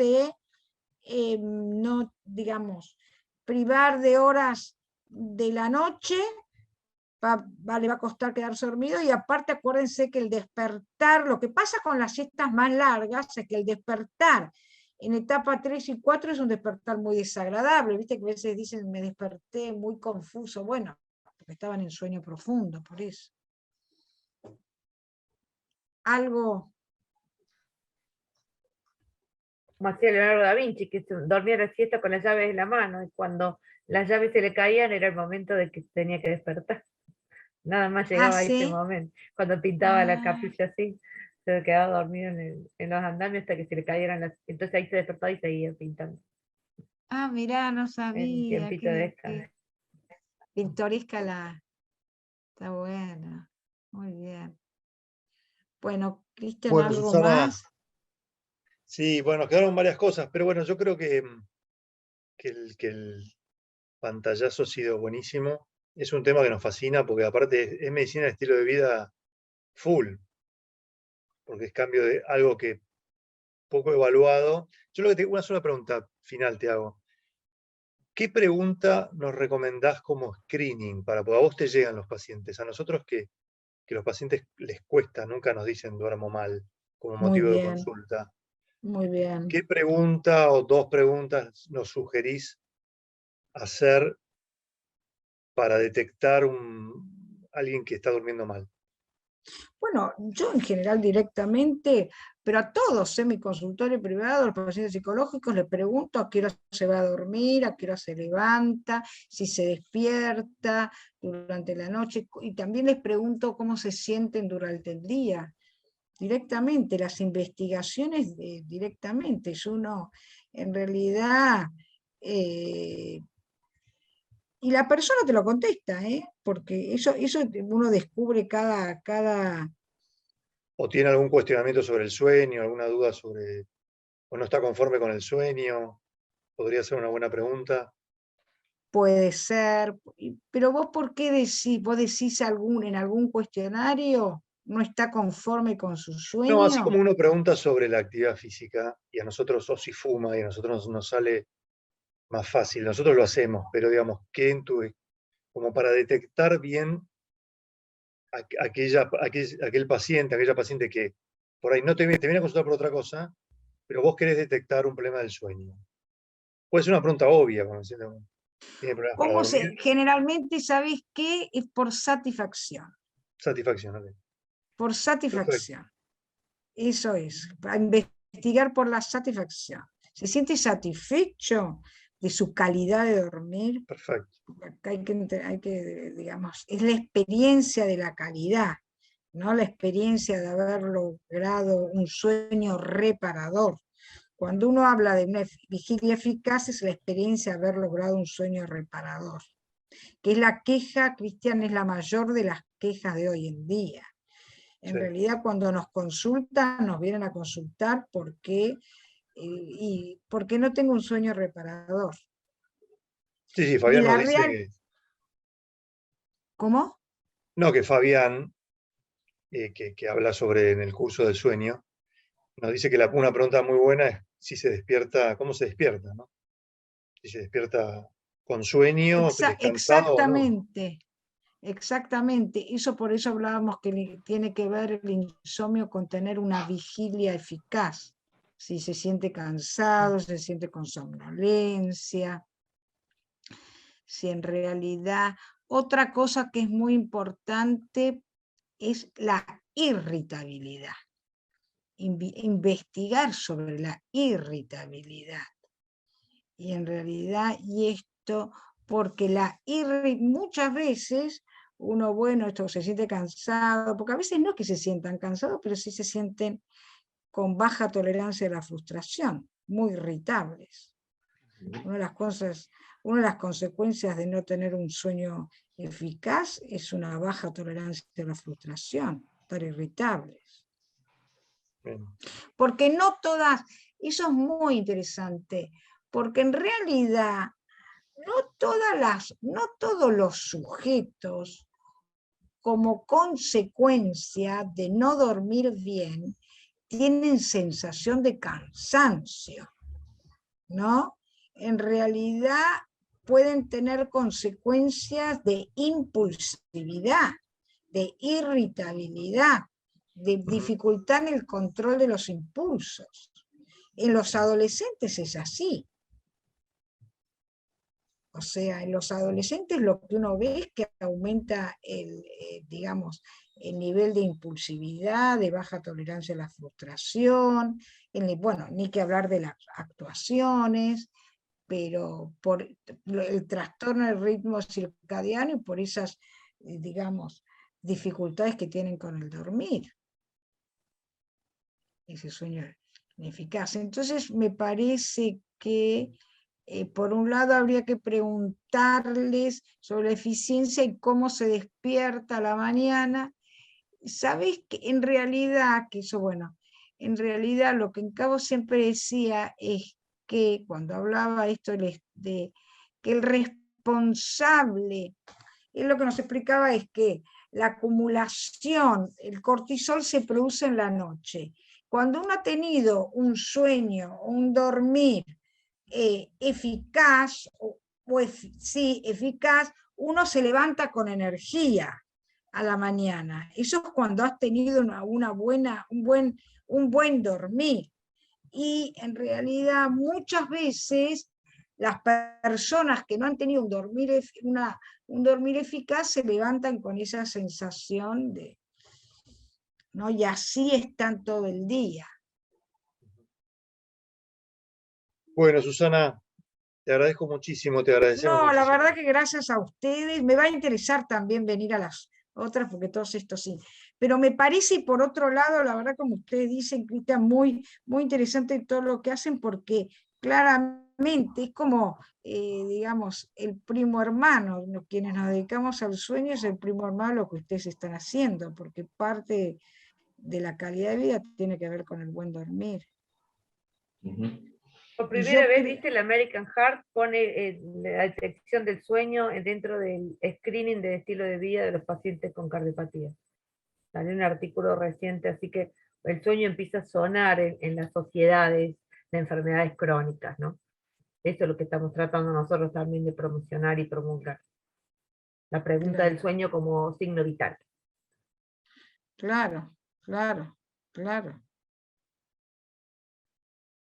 no, digamos, privar de horas de la noche, le va a costar quedarse dormido, y aparte acuérdense que el despertar, lo que pasa con las siestas más largas es que el despertar en etapa 3 y 4 es un despertar muy desagradable, viste que a veces dicen me desperté muy confuso, bueno, porque estaban en sueño profundo, por eso. Algo... Como hacía Leonardo da Vinci, que dormía la siesta con las llaves en la mano, y cuando las llaves se le caían era el momento de que tenía que despertar. Nada más llegaba a ese ¿sí? momento. Cuando pintaba la capilla así, se quedaba dormido en los andamios hasta que se le cayeran las... Entonces ahí se despertaba y seguía pintando. Mirá, no En sabía, tiempito de que descanso. pintoresca está buena. muy bien. Bueno, Cristian, Bueno, ¿algo Susana, más? sí, bueno, quedaron varias cosas, pero bueno, yo creo que el pantallazo ha sido buenísimo. Es un tema que nos fascina porque aparte es medicina de estilo de vida full, porque es cambio de algo que poco evaluado. Yo una sola pregunta final te hago. ¿Qué pregunta nos recomendás como screening para, porque a vos te llegan los pacientes, a nosotros que los pacientes les cuesta, nunca nos dicen duermo mal como Muy motivo de bien, consulta? muy bien. ¿Qué pregunta o dos preguntas nos sugerís hacer para detectar alguien que está durmiendo mal? Bueno, yo en general directamente, pero a todos, en mi consultorio privado, a los pacientes psicológicos, les pregunto a qué hora se va a dormir, a qué hora se levanta, si se despierta durante la noche, y también les pregunto cómo se sienten durante el día. Directamente, las investigaciones directamente, es uno en realidad, y la persona te lo contesta, porque eso uno descubre cada. ¿O tiene algún cuestionamiento sobre el sueño, alguna duda sobre, o no está conforme con el sueño? Podría ser una buena pregunta. Puede ser, pero vos ¿por qué decís? ¿Vos decís en algún cuestionario no está conforme con su No, así como sueño? uno pregunta sobre la actividad física y a nosotros o si fuma y a nosotros nos sale más fácil, nosotros lo hacemos, pero digamos, como para detectar bien aquel paciente, aquella paciente que por ahí no te viene a consultar por otra cosa, pero vos querés detectar un problema del sueño. Puede ser una pregunta obvia, como diciendo, ¿tiene problemas para dormir? Generalmente, ¿sabés qué? Es por satisfacción, Satisfacción, ok. por Perfecto, satisfacción. Eso es, para investigar por la satisfacción. ¿Se siente satisfecho de su calidad de dormir? perfecto. Acá digamos, es la experiencia de la calidad, no la experiencia de haber logrado un sueño reparador. Cuando uno habla de una vigilia eficaz, es la experiencia de haber logrado un sueño reparador, que es la queja, Cristian, es la mayor de las quejas de hoy en día. En Sí, realidad, cuando nos consultan, nos vienen a consultar porque no tengo un sueño reparador. sí, sí, Y Fabián nos la dice real, que, ¿cómo? no, que Fabián, que habla sobre en el curso del sueño, nos dice que una pregunta muy buena es si se despierta, ¿cómo se despierta, no? Si se despierta con sueño, descansado o no. Exactamente, exactamente. Por eso hablábamos que tiene que ver el insomnio con tener una vigilia eficaz. Si se siente cansado, se siente con somnolencia, si en realidad. Otra cosa que es muy importante es la irritabilidad. Investigar sobre la irritabilidad. Y en realidad, porque muchas veces uno, bueno, esto se siente cansado, porque a veces no es que se sientan cansados, pero sí se sienten con baja tolerancia a la frustración, muy irritables. Una de las consecuencias de no tener un sueño eficaz es una baja tolerancia a la frustración, estar irritables. Bien. Porque no todas, eso es muy interesante, porque en realidad no todos los sujetos, como consecuencia de no dormir bien, tienen sensación de cansancio, ¿no? En realidad pueden tener consecuencias de impulsividad, de irritabilidad, de dificultad en el control de los impulsos. En los adolescentes es así. O sea, en los adolescentes lo que uno ve es que aumenta digamos, el nivel de impulsividad, de baja tolerancia a la frustración, bueno, ni que hablar de las actuaciones, pero por el trastorno del ritmo circadiano y por esas, digamos, dificultades que tienen con el dormir, ese sueño ineficaz. Entonces, me parece que por un lado habría que preguntarles sobre la eficiencia y cómo se despierta a la mañana, sabés que en realidad, que eso bueno, en realidad lo que en Cabo siempre decía es que cuando hablaba esto de que el responsable, él lo que nos explicaba es que la acumulación, el cortisol se produce en la noche. Cuando uno ha tenido un sueño, un dormir eficaz, sí, eficaz, uno se levanta con energía a la mañana. Eso es cuando has tenido un buen dormir. Y en realidad muchas veces las personas que no han tenido un dormir eficaz se levantan con esa sensación de, ¿no? Y así están todo el día. Bueno, Susana, te agradezco muchísimo, te agradecemos No, la muchísimo. verdad que gracias a ustedes, me va a interesar también venir a las otras, porque todos estos sí. Pero me parece, por otro lado, la verdad, como ustedes dicen, Cristian, muy, muy interesante todo lo que hacen, porque claramente es como, digamos, el primo hermano, quienes nos dedicamos al sueño es el primo hermano lo que ustedes están haciendo, porque parte de la calidad de vida tiene que ver con el buen dormir. Por primera vez, viste, el American Heart pone la detección del sueño dentro del screening de estilo de vida de los pacientes con cardiopatía. Salió un artículo reciente, así que el sueño empieza a sonar en las sociedades de enfermedades crónicas, ¿no? Eso es lo que estamos tratando nosotros también de promocionar y promulgar. La pregunta del sueño como signo vital. Claro, claro, claro.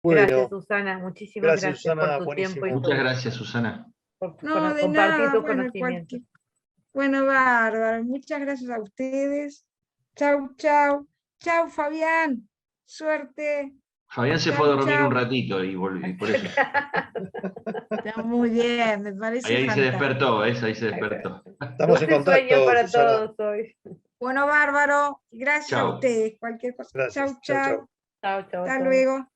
Bueno, gracias, Susana. Muchísimas gracias Susana, por tu buenísimo. tiempo y Muchas gracias, Susana. por No, de compartir nada, tus bueno, conocimientos. bueno, bárbaro. Muchas gracias a ustedes. Chau, chau. Chau, Fabián. Suerte. Fabián se fue a dormir un ratito y volvió, por eso. Está muy bien, me parece Ahí se fantástico. despertó, ¿ves? Ahí se despertó. Estamos en Dulce sueño contacto, para Susana. todos hoy. Bueno, bárbaro. Gracias a Chau. ustedes. Cualquier cosa. Gracias. Chau, chau. Chau. Chao, chao. Hasta luego.